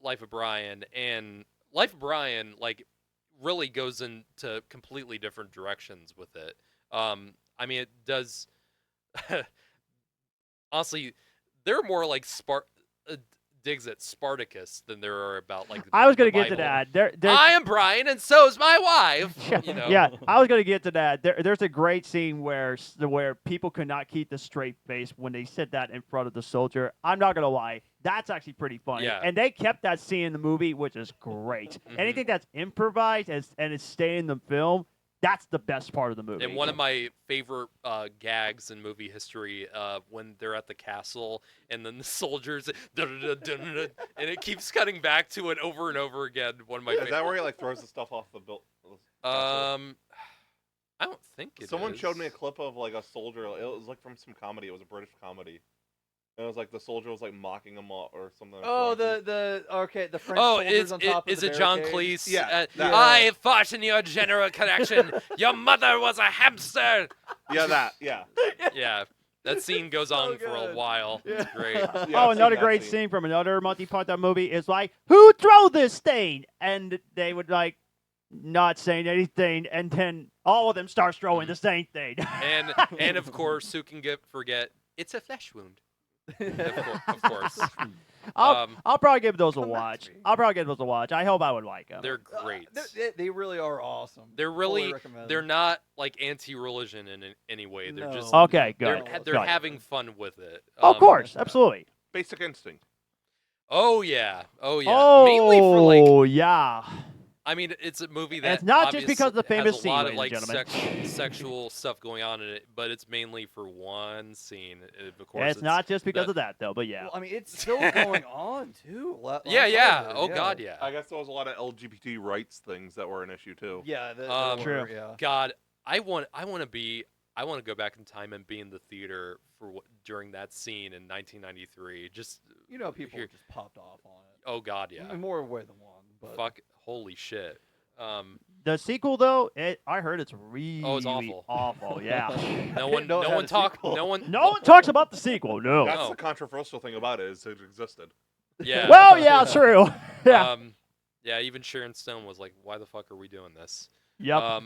Life of Brian and Life of Brian like really goes into completely different directions with it. I mean, it does. Honestly, there are more like digs at Spartacus than there are about like. I was going gonna to get to that. I am Brian, and so's my wife. Yeah, I was gonna get to that. There's a great scene where people could not keep the straight face when they said that in front of the soldier. I'm not gonna lie, that's actually pretty funny. Yeah. And they kept that scene in the movie, which is great. Mhm. Anything that's improvised and is staying in the film, that's the best part of the movie. And one of my favorite gags in movie history, when they're at the castle, and then the soldiers, and it keeps cutting back to it over and over again. One of my Is favorite. that where he like throws the stuff off the built? I don't think it Someone is. showed me a clip of like a soldier. It was like from some comedy. It was a British comedy. And it was like the soldier was like mocking him or something. Oh, the French Oh, soldiers on top is of it the John barricades. Cleese? Yeah, that. I fought in your general collection. Your mother was a hamster. Yeah, that. Yeah. Yeah, that scene goes So on for a good. while. Yeah. It's great. Yeah, Oh, I've seen another that great scene. scene from another Monty Python movie is like, who throw this thing? And they would like not saying anything, and then all of them start throwing the same thing. And of course, who can forget? It's a flesh wound. Of course. I'll probably give those a Come at watch. me. I'll probably give those a watch. I hope I would like them. They're great. They really are awesome. They're Totally really recommend. they're not like anti-religion in any way. They're No. just Okay, they're good. they're Good. having fun with it. Of course, absolutely. Basic Instinct. Oh yeah. Mainly for like. Oh yeah. I mean, it's a movie And that it's not just because of the famous has a lot scene, of ladies like and gentlemen. sexual stuff going on in it, but it's mainly for one scene. Of course, Yeah, it's not just because that- of that though, but yeah. Well, I mean, it's still going on too. Yeah. Oh God, yeah. I guess there was a lot of LGBT rights things that were an issue too. Yeah. True. Yeah. God, I want to go back in time and be in the theater during that scene in 1993. Just People Here- just popped off on it. oh God, yeah. In more way than one. But Fuck, holy shit. The sequel though, I heard it's really awful. awful, yeah. No I one, didn't know it no had one a talk, sequel. no one. No one talks about the sequel, no. That's No. the controversial thing about it is it existed. Yeah. Well, yeah, true. Yeah. Yeah. Even Sharon Stone was like, "Why the fuck are we doing this?" Yep.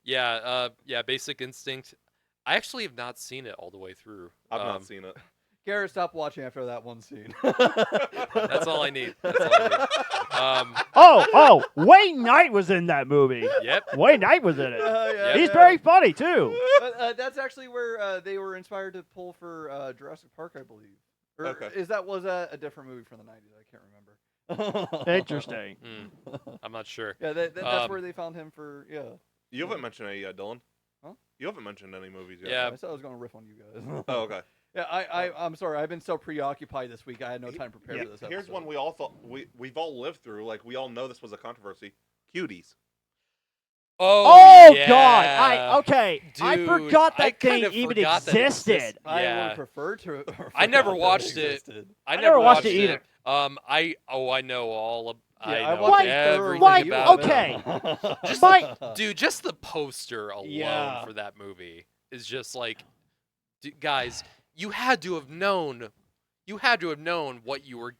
Yeah. Basic Instinct. I actually have not seen it all the way through. I've not seen it. Garrett, stop watching after that one scene. That's all I need. That's all I need. Oh, Wayne Knight was in that movie. Yep. Wayne Knight was in it. Yeah, He's yeah. very funny too. But, that's actually where they were inspired to pull for Jurassic Park, I believe. Or Okay. was that a different movie from the 90s? I can't remember. Interesting. I'm not sure. Yeah, that's Um, where they found him for. Yeah. You haven't mentioned any yet, Dylan. Huh? You haven't mentioned any movies yet. Yeah. I said I was going to riff on you guys. Oh, okay. Yeah, I'm sorry. I've been so preoccupied this week. I had no time to prepare for this episode. Here's one we all thought we've all lived through. Like we all know this was a controversy. Cuties. Oh, yeah. God! I Dude, forgot I that thing kinda even forgot that it existed. existed. I Yeah. would prefer to. I never forgot that watched it. existed. I never watched it either. I know all of. Yeah, I know watched everything why- about okay. it. My- Dude, just the poster alone Yeah. for that movie is just like, guys, you had to have known. You had to have known what you were.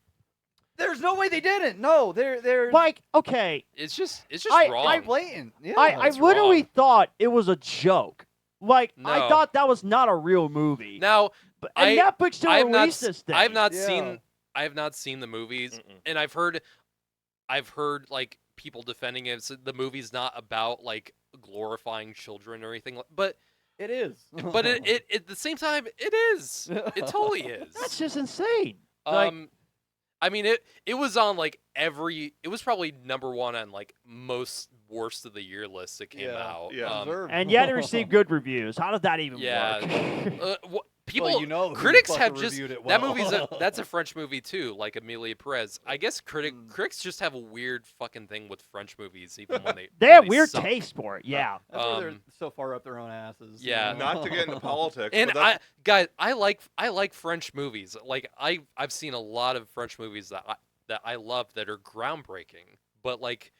There's no way they didn't. No, they're Like, okay, It's just I- wrong. blatant. Yeah. I it's literally wrong. thought it was a joke. Like, I No. thought that was not a real movie. Now, But, and I- Netflix still I have not. released s- this thing. I have not Yeah. seen. I have not seen the movies, and I've heard like people defending it. So the movie's not about like glorifying children or anything, but It is. it at the same time it is. It totally is. That's just insane. like- I mean it was on like it was probably number one on like most worst of the year lists that came Yeah. out. Yeah. Deserved. And yet it received good reviews. How does that even Yeah. work? People, Well, you know who critics fucking have just reviewed it that well. movie's that's a French movie too, like Amelia Perez. I guess critics just have a weird fucking thing with French movies, even when they They when have weird suck. taste for it. Yeah. That's why they're um, so far up their own asses. you Yeah. know? Not to get into politics, And but I like French movies. Like I've seen a lot of French movies that I love that are groundbreaking, but like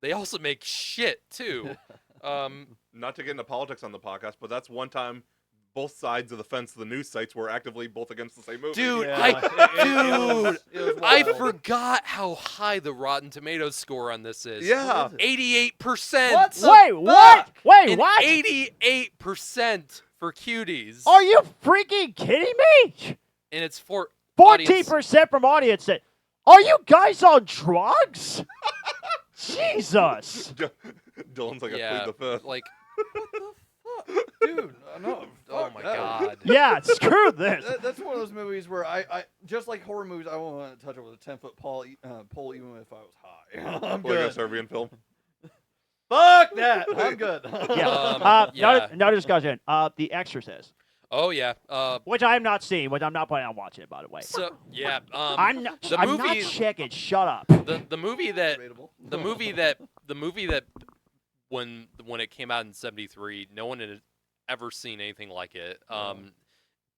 they also make shit too. not to get into politics on the podcast, but that's one time both sides of the fence of the news sites were actively both against the same movie. Dude, Yeah, dude, it was I wild. forgot how high the Rotten Tomatoes score on this is. Yeah. What is it? 88%. What the Wait, what? fuck? Wait, And what? 88% for cuties. Are you freaking kidding me? And it's for 14% from audience said, "Are you guys on drugs?" Jesus. Dylan's like, I yeah, plead the fifth. like, What the fuck? Dude, no. oh fuck my that. god. Yeah, screw this. That's one of those movies where I just like horror movies, I won't want to touch it with a 10-foot pole even if I was high. I'm Like a good. Serbian film. Fuck that. I'm good. Yeah. Yeah. Another discussion. The Exorcist, Oh yeah. which I have not seen, which I'm not planning on watching, by the way. So yeah. I'm not. the I'm movie- not checking. Shut up. the movie that Debatable. the movie that when it came out in '73, no one had ever seen anything like it.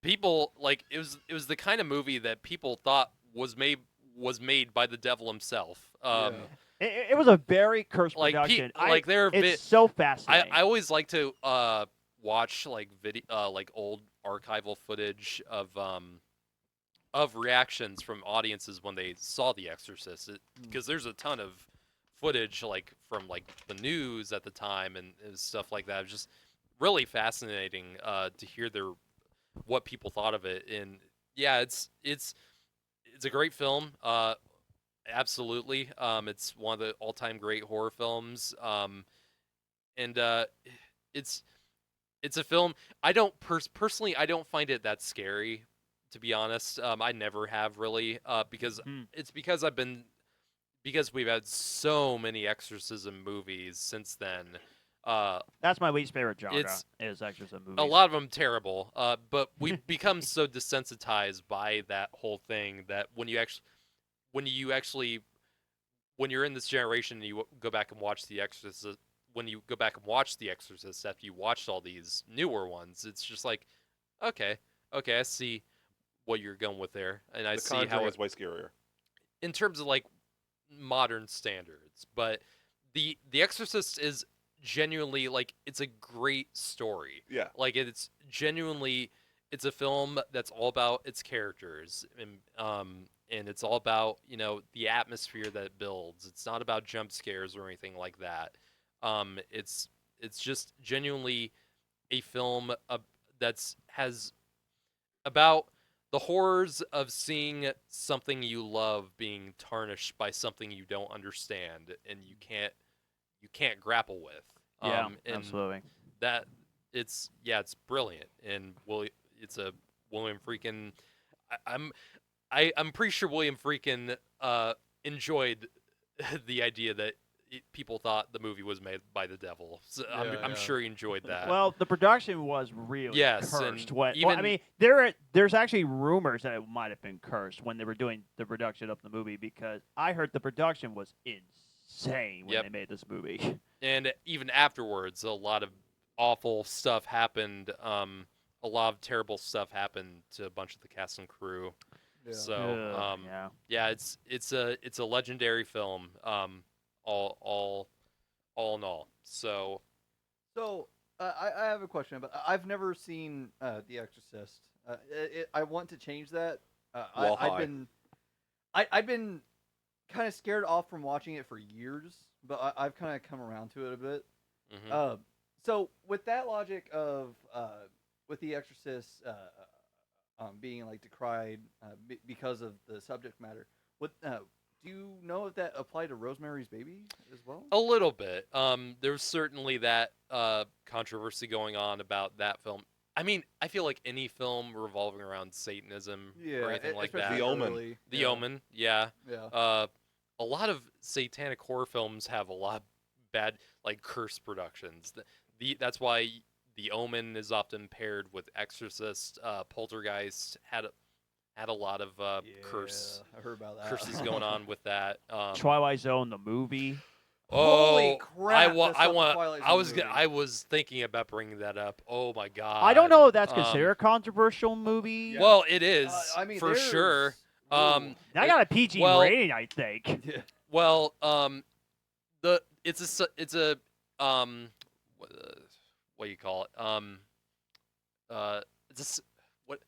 People like it was the kind of movie that people thought was made by the devil himself. Yeah. It was a very cursed Like production. they're it's so fascinating. I always like to watch like like old archival footage of reactions from audiences when they saw The Exorcist, because there's a ton of footage like from like the news at the time and stuff like that. It was just really fascinating to hear what people thought of it. And yeah, it's a great film. Absolutely. It's one of the all-time great horror films. And it's a film I don't personally I don't find it that scary, to be honest. I never have really because it's because we've had so many exorcism movies since then. That's my least favorite genre. It's- Is exorcism movies. A lot of them terrible, but we've become so desensitized by that whole thing that when you're in this generation and you go back and watch The Exorcist, when you go back and watch The Exorcist after you watched all these newer ones, it's just like, okay, I see what you're going with there, and I The see how Conjuring it, is way scarier. in terms of like modern standards, but The Exorcist is genuinely like it's a great story. Yeah. Like it's genuinely it's a film that's all about its characters and it's all about, the atmosphere that it builds. It's not about jump scares or anything like that. It's just genuinely a film has about the horrors of seeing something you love being tarnished by something you don't understand and you can't grapple with. Yeah, and absolutely. that it's brilliant, and it's a William Friedkin. I'm pretty sure William Friedkin enjoyed the idea that people thought the movie was made by the devil. So I'm sure he enjoyed that. Well, the production was really Yes, cursed. and I even- mean, there's actually rumors that it might have been cursed when they were doing the production of the movie, because I heard the production was insane when Yep. they made this movie. And even afterwards, a lot of awful stuff happened. A lot of terrible stuff happened to a bunch of the cast and crew. Yeah. So, yeah. it's a legendary film. All in all. So, So I have a question, but I've never seen The Exorcist. I want to change that. Well, I've been kind of scared off from watching it for years, but I've kind of come around to it a bit. mhm. So with that logic of with The Exorcist being like decried because of the subject matter, what do you know if that applied to Rosemary's Baby as well? A little bit. There's certainly that controversy going on about that film. I mean, I feel like any film revolving around Satanism or anything like that. especially The Omen. early. The Yeah. Omen, yeah. Yeah. A lot of satanic horror films have a lot of bad, like, curse productions. That's why The Omen is often paired with Exorcist. Poltergeist had a lot of curse I heard about that. curses going on with that. Twilight Zone, the movie. Holy crap! I was thinking about bringing that up. Oh my god! I don't know if that's considered a controversial movie. Yeah. Well, it is I mean, for sure. there's- I got a PG well- rating, I think. Yeah. Well, it's a what do you call it? it's what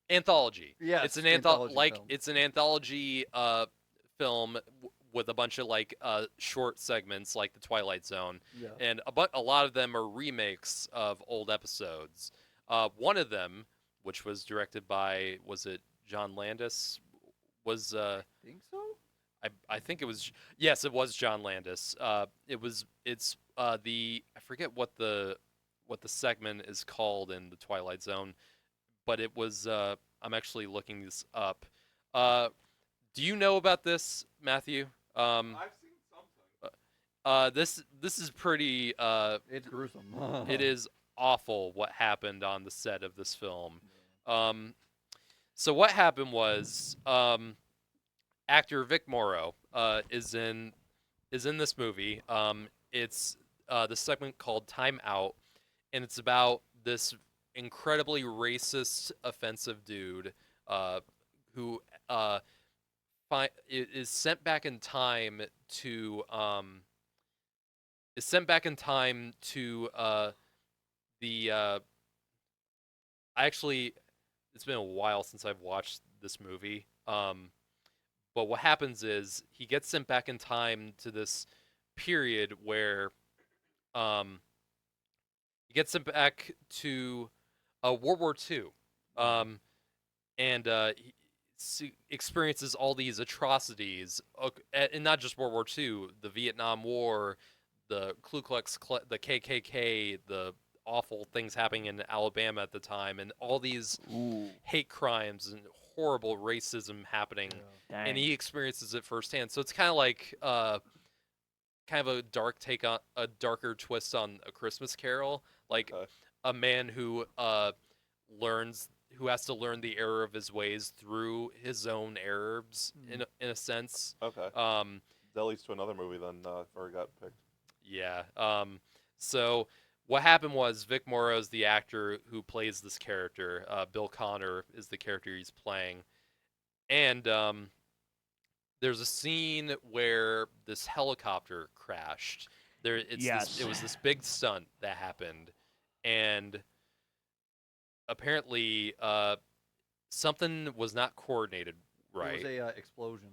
anthology. Yes, It's an anthology like film. it's an anthology film with a bunch of like short segments like the Twilight Zone, Yeah. and a lot of them are remakes of old episodes. One of them, which was directed by, was it John Landis? Was Think so? I think it was, yes, it was John Landis. It's the, I forget what the segment is called in the Twilight Zone, but it was I'm actually looking this up. Do you know about this, Matthew? I've seen something. This is pretty. It's gruesome. It is awful what happened on the set of this film. So what happened was, actor Vic Morrow is in this movie. It's the segment called Time Out, and it's about this incredibly racist, offensive dude who is sent back in time to the actually, it's been a while since I've watched this movie. But what happens is he gets sent back in time to this period where he gets sent back to World War II, and experiences all these atrocities, and not just World War II, the Vietnam War, the Ku Klux, the KKK, the awful things happening in Alabama at the time, and all these hate crimes and horrible racism happening, Dang. and he experiences it firsthand. So it's kind of like kind of a darker twist on A Christmas Carol, like a man who has to learn the error of his ways through his own errors, in a sense. Okay. That leads to another movie then, or got picked. Yeah. So what happened was Vic Morrow is the actor who plays this character. Bill Connor is the character he's playing. And there's a scene where this helicopter crashed. It was this big stunt that happened. And apparently something was not coordinated right. It was a explosion.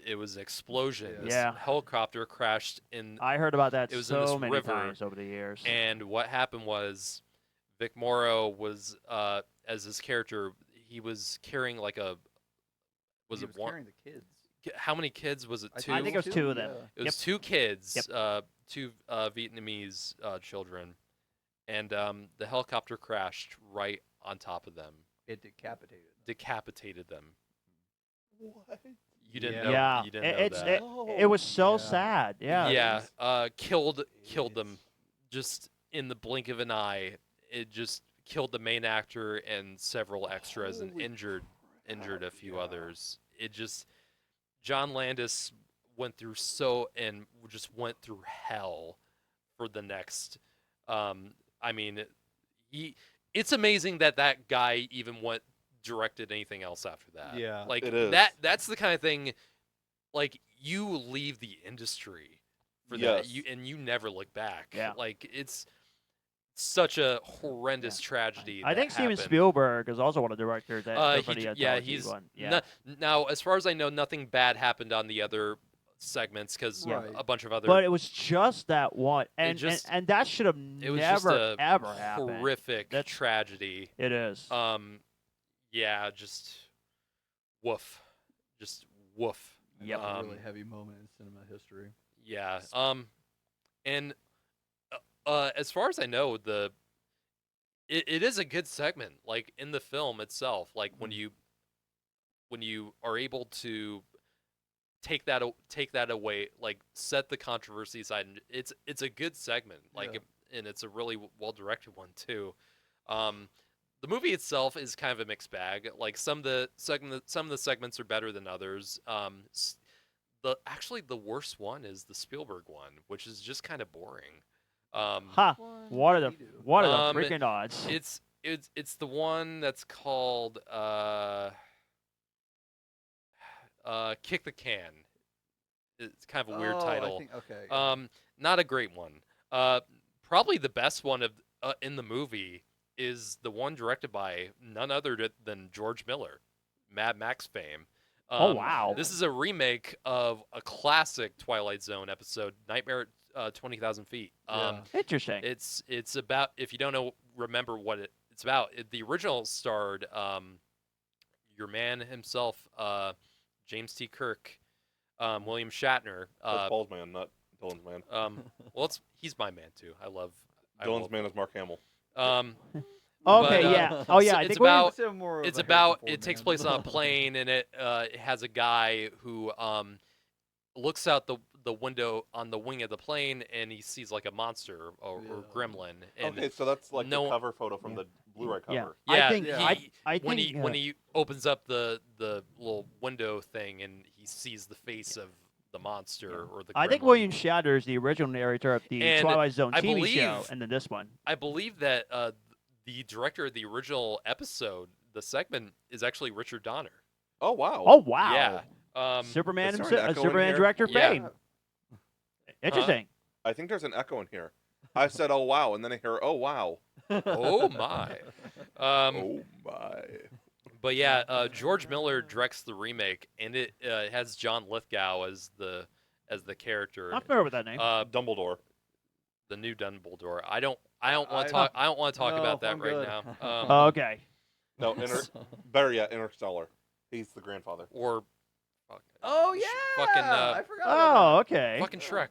It was an explosion. Yeah. This Yeah. helicopter crashed in. I heard about that It was in so this many river, times over the years. And what happened was, Vic Morrow was, as his character, he was carrying like a. Was He it was one? carrying the kids. How many kids was it? Two. I think it was two of them. Yeah. It was two kids, two Vietnamese children, and the helicopter crashed right on top of them, It decapitated them. What? You didn't Yeah. know. Yeah, You didn't know that. it was so Yeah. sad. Yeah. Yeah, killed them just in the blink of an eye. It just killed the main actor and several extras and Holy injured a few Yeah. others. It just, John Landis went through just went through hell for the next. I mean, it's amazing that guy even directed anything else after that. Yeah. Like It is. that's the kind of thing, like, you leave the industry for that, Yes. and you never look back. Yeah. Like, it's such a horrendous tragedy. I that think Steven happened. Spielberg is also one of the directors that for the Yeah, anthology he's one. Yeah. now, as far as I know, nothing bad happened on the other segments because Right. a bunch of other. But it was just that one, and just- and that should have it was just never a ever happened. horrific That's- tragedy. It is. Yeah, just woof, just woof. Yep. That was a really heavy moment in cinema history. Yeah. And as far as I know, it is a good segment, like in the film itself. Like when you are able to take that away, like set the controversy aside, and it's a good segment. Like, and it's a really well directed one too. The movie itself is kind of a mixed bag. Like some of the segments are better than others. The worst one is the Spielberg one, which is just kind of boring. Ha! What are the freaking odds? It's the one that's called Kick the Can. It's kind of a weird title. Okay. Not a great one. Probably the best one in the movie is the one directed by none other than George Miller, Mad Max fame. Oh, wow. This is a remake of a classic Twilight Zone episode, Nightmare at 20,000 Feet. Interesting. It's about, if you don't remember what it's about. The original starred your man himself, James T. Kirk, William Shatner. That's Paul's man, not Dylan's man. Well, he's my man too. Dylan's man is Mark Hamill. Okay, but, yeah. Oh, yeah. so I it's think about- Let's have more of It's a about. Harrison It takes Ford place man. on a plane, and it has a guy who looks out the window on the wing of the plane, and he sees like a monster or gremlin. And Okay, so that's like no- the cover photo from the Blu-ray Yeah. cover. yeah, I think. yeah. I when think. he opens up the little window thing, and he sees the face of the monster or the. I think gremlin. William Shatner is the original narrator of the And Twilight Zone I TV show, believe- and then this one. I believe that the director of the original episode, the segment, is actually Richard Donner. Oh wow. Oh wow! Yeah. Superman, Is there an echo in Superman here? director Yeah. fame. Interesting. I think there's an echo in here. I said, "Oh wow," and then I hear, "Oh wow." Oh my. Oh my. But yeah, George Miller directs the remake, and it has John Lithgow as the character. I'm familiar with that name. Dumbledore. The new Dumbledore. I don't want I- to talk. I don't want to talk No, about that I'm right good. now. Okay. No, better yet, Interstellar. He's the grandfather. Or fuck, Oh yeah, fucking I forgot. Oh, about okay. fucking Shrek.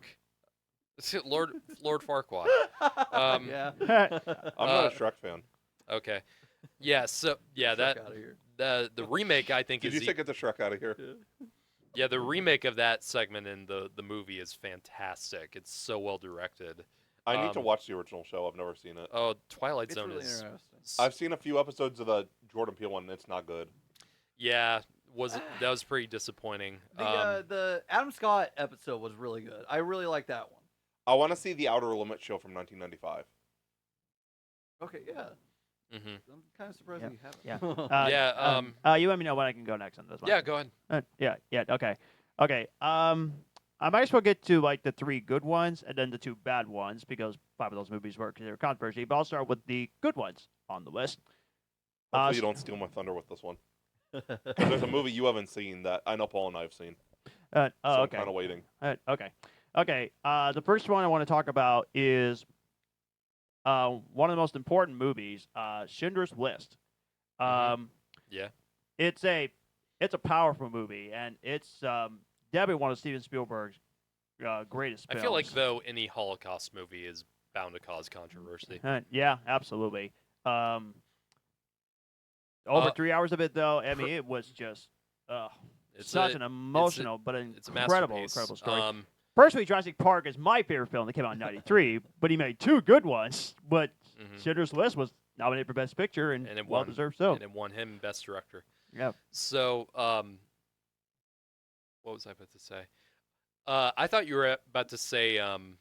It's Lord Farquaad. that. Yeah. I'm not a Shrek fan. Okay. Yeah. So yeah, Check that outta here. the remake I think Did is you say get the Shrek out of here? yeah, the remake of that segment in the movie is fantastic. It's so well directed. I need to Um, watch the original show. I've never seen it. Oh, Twilight It's Zone really is interesting. I've seen a few episodes of the Jordan Peele one. And it's not good. yeah, that was pretty disappointing. The Adam Scott episode was really good. I really like that one. I want to see the Outer Limits show from 1995. Okay, yeah. Mhm. I'm kind of surprised Yeah, we haven't. Yeah, you let me know when I can go next on this one. Yeah, go ahead. Yeah. Okay. I might as well get to like the 3 good ones and then the 2 bad ones because 5 of those movies were considered controversy. But I'll start with the good ones on the list. Hopefully you don't steal my thunder with this one. 'Cause there's a movie you haven't seen that I know Paul and I have seen. So Okay. I'm kind of waiting. Okay. The first one I want to talk about is one of the most important movies, Schindler's List. Yeah. It's a powerful movie, and it's definitely one of Steven Spielberg's greatest I films. feel like though any Holocaust movie is bound to cause controversy. Yeah, absolutely. Over 3 hours of it, though, I mean, it was just It's such a- an emotional but It's a incredible, masterpiece. incredible story. Um, Personally, Jurassic Park is my favorite film that came out in '93, but he made 2 good ones. But mhm. Schindler's List was nominated for Best Picture, and, And it well won. deserved so. And it won him Best Director. Yeah. So, what was I about to say? I thought you were about to say, when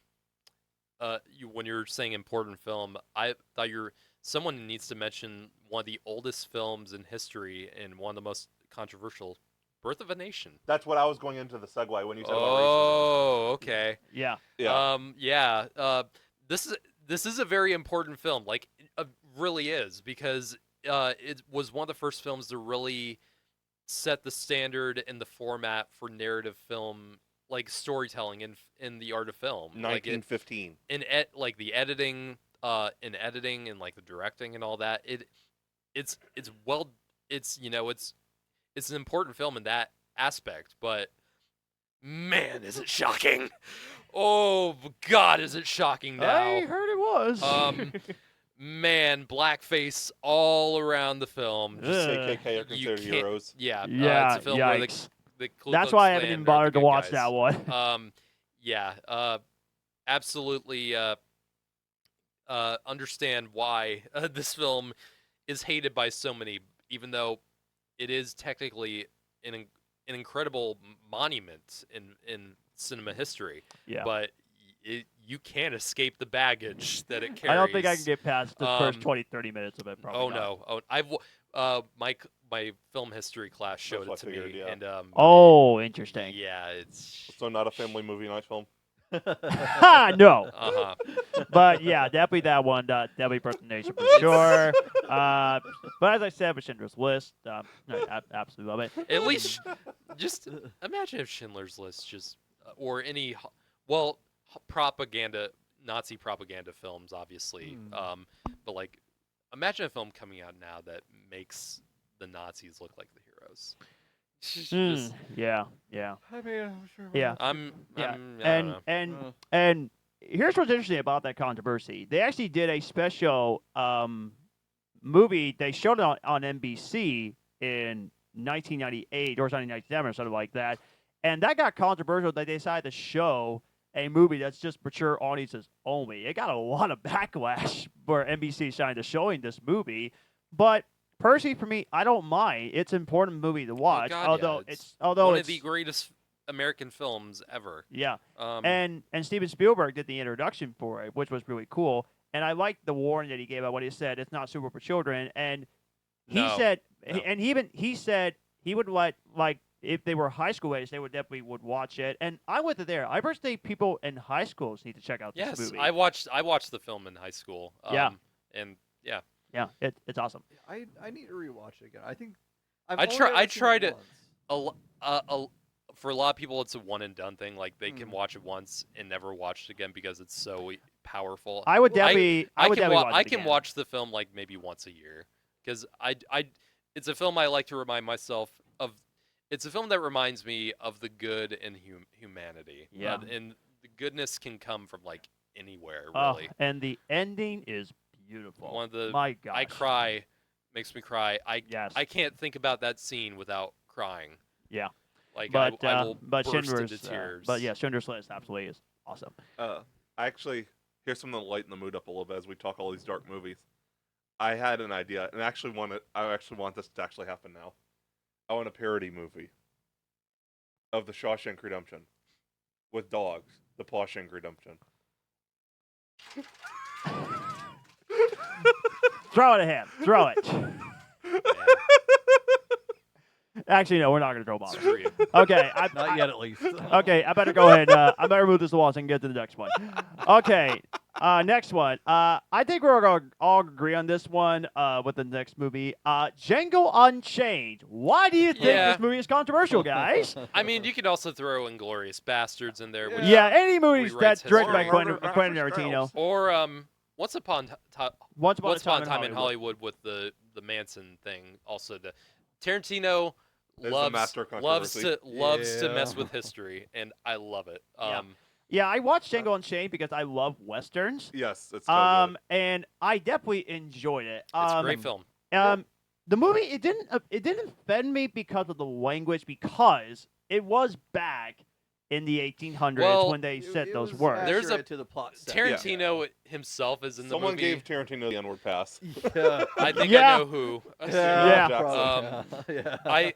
you were saying important film, I thought someone needs to mention one of the oldest films in history and one of the most controversial, Birth of a Nation. That's what I was going into the segue when you said about Oh, okay. Yeah. racism. Yeah. This is a very important film. Like, it really is because it was one of the first films to really set the standard and the format for narrative film, like storytelling in the art of film. Like 1915. like the editing, and like the directing and all that. It's an important film in that aspect, but man, is it shocking! Oh God, is it shocking now? I heard it was. Man, blackface all around the film. Just, Ugh. KKK are you considered can't- heroes. yeah, Yeah, it's a film where yikes. the Ku That's Klux why I haven't Klan even are the bothered to good watch guys. that one. Absolutely understand why this film is hated by so many, even though it is technically an incredible monument in cinema history. Yeah. But you can't escape the baggage that it carries. I don't think I can get past the first Um, 20, 30 minutes of it. Probably Oh not. no! My film history class showed what it I to me, figured, yeah. and Oh, interesting. yeah, it's So not a family movie night film. Ha! No. Uh-huh. But yeah, definitely that one. Definitely Birth of a Nation for sure. But as I said, with Schindler's List, I absolutely love it. At least, just imagine if Schindler's List just, or any, propaganda, Nazi propaganda films, obviously. But like, imagine a film coming out now that makes the Nazis look like the heroes. Just, Yeah. I mean, I'm sure. Yeah. I don't know. And here's what's interesting about that controversy. They actually did a special movie. They showed it on NBC in 1998 or 1997 or something like that, and that got controversial. They decided to show a movie that's just mature audiences only. It got a lot of backlash for NBC trying to showing this movie, but personally, for me, I don't mind. It's an important movie to watch. God, although yeah, it's one of the greatest American films ever. Yeah. Um, And Steven Spielberg did the introduction for it, which was really cool. And I liked the warning that he gave out when he said it's not suitable for children. And he No, said, no. and he said he would like if they were high school age, they would definitely would watch it. And I went to there. I personally think people in high schools need to check out this yes, movie. I watched the film in high school. Yeah. And yeah, Yeah, it's awesome. I need to rewatch it again. I think I tried it. For a lot of people, it's a one and done thing. Like they can watch it once and never watch it again because it's so powerful. I would Well, definitely. I would definitely watch it I can again. watch the film like maybe once a year because it's a film I like to remind myself of. It's a film that reminds me of the good in humanity. Yeah. And the goodness can come from like anywhere, Oh, really. and the ending is beautiful. One of the My gosh. I cry, makes me cry. Yes. I can't think about that scene without crying. Yeah. Like But I will but burst Schindler's into tears. but yeah, Schindler's List absolutely is awesome. Actually, here's something to lighten the mood up a little bit as we talk all these dark movies. I had an idea, and I actually want this to actually happen now. I want a parody movie of The Shawshank Redemption with dogs. The Pawshank Redemption. Throw it at him. Throw it. Yeah, Actually, no, we're not going to throw bombs. screw you. Okay. Not yet, at least. Okay, I better go ahead. I better move this along and get to the next one. Okay, next one. I think we're going to all agree on this one with the next movie. Django Unchained. Why do you think Yeah. this movie is controversial, guys? I mean, you could also throw Inglorious Bastards in there, which, Yeah, any movies Rewrites that directed by history. Quentin Tarantino. or Once Upon Once Once Upon Upon a Time in Hollywood with the Manson thing. Also, the Tarantino There's the loves master loves controversy. to mess Yeah. with history, and I love it. Yeah. Yeah, I watched Django Unchained because I love westerns. Yes, it's so good. And I definitely enjoyed it. It's a great film. The movie it didn't offend me because of the language because it was back in the 1800s Well, when they It- said it those was words. There's accurate to the plot. Tarantino himself is in the Someone movie. gave Tarantino the N-word pass. Yeah. I think Yeah. I know who. Yeah. probably, yeah.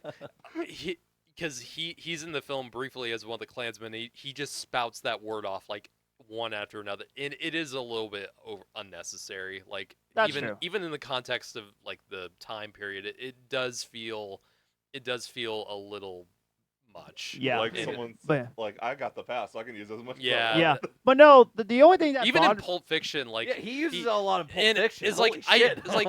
Because he's in the film briefly as one of the Klansmen. He just spouts that word off like one after another, and it is a little bit unnecessary. Like That's even true. even in the context of like the time period, it does feel a little much. Yeah. Like And- someone's But- like, I got the pass, so I can use as much. Yeah. Yeah, but no, the only thing that even in bothered- Pulp Fiction, like Yeah, he uses a lot of Pulp and Fiction. it's like Holy shit. it's like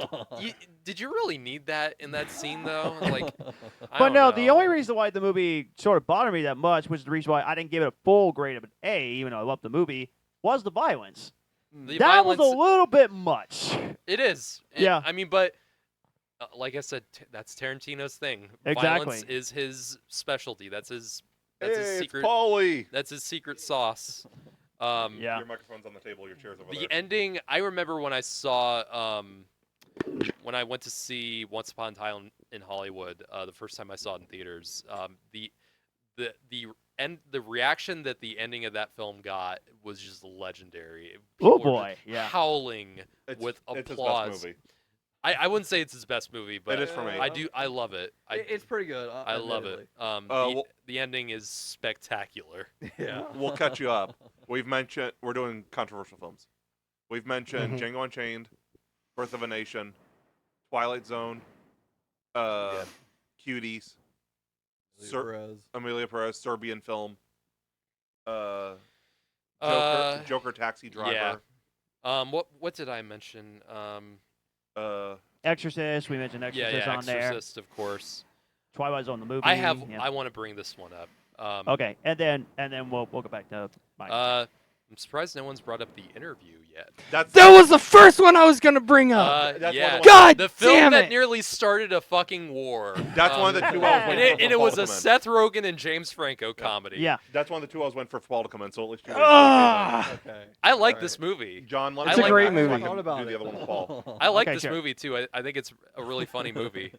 did you really need that in that scene though? Like, I But don't no, know. the only reason why the movie sort of bothered me that much, which is the reason why I didn't give it a full grade of an A, even though I loved the movie, was the violence. The That was violence- a little bit much. It is. Yeah. I mean, but like I said, that's Tarantino's thing. Exactly. Violence is his specialty. That's his Hey, his it's secret. Paulie. That's his secret sauce. Yeah. Your microphone's on the table. Your chair's over The there. ending. I remember when I saw when I went to see Once Upon a Time in Hollywood the first time I saw it in theaters. The reaction that the ending of that film got was just legendary. Oh People were boy, yeah. howling It's, with it's applause. his best movie. I wouldn't say it's his best movie, but It is for me. I love it. It's pretty good. I love it. well- The ending is spectacular. Yeah. We'll catch you up. We're doing controversial films. We've mentioned Django Unchained, Birth of a Nation, Twilight Zone, Cuties, Amelia Perez, Serbian film, Joker Taxi Driver. What did I mention? Exorcist. We mentioned Exorcist on there. Exorcist, of course. Twilight Zone the movie. I want to bring this one up. Okay, and then we'll go back to Mike. I'm surprised no one's brought up the interview yet. That was the first one I was gonna bring up. That's yeah. one of the God The film damn that it! nearly started a fucking war. That's one of the two I was And waiting for it was football a to come in. Seth Rogen and James Franco comedy. Yeah. That's one of the two I was waiting for football to come in. So at least you. Ah. Okay. I like Alright. this movie. John, let It's me a know great next movie. so I can Thought about do the it. other one with Paul. I like Okay, this sure. movie too. I think it's a really funny movie.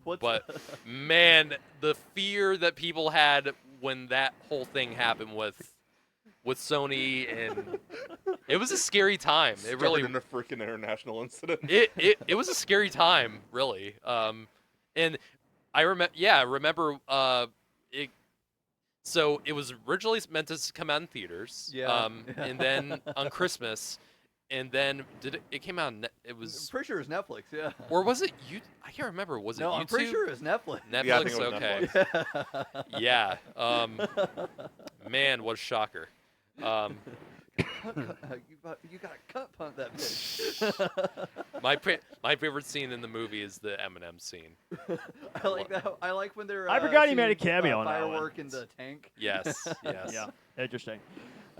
What's But man, the fear that people had when that whole thing happened with Sony, and it was a scary time. It really Started in a freaking international incident. it was a scary time, really. And I remember it. So it was originally meant to come out in theaters. Yeah. And then on Christmas, and then it came out? It I'm was, pretty sure it's Netflix. Yeah. or was it you? I can't remember. Was it No, YouTube? I'm pretty sure it's Netflix. Netflix. Yeah, I think it was Okay. Netflix. Yeah. Man, what a shocker. you got to cut punt that bitch. My favorite scene in the movie is the Eminem scene. I like that. I like when they're. I forgot he made a shooting, cameo in that one. firework in the tank. Yes. Yes. Yeah, interesting.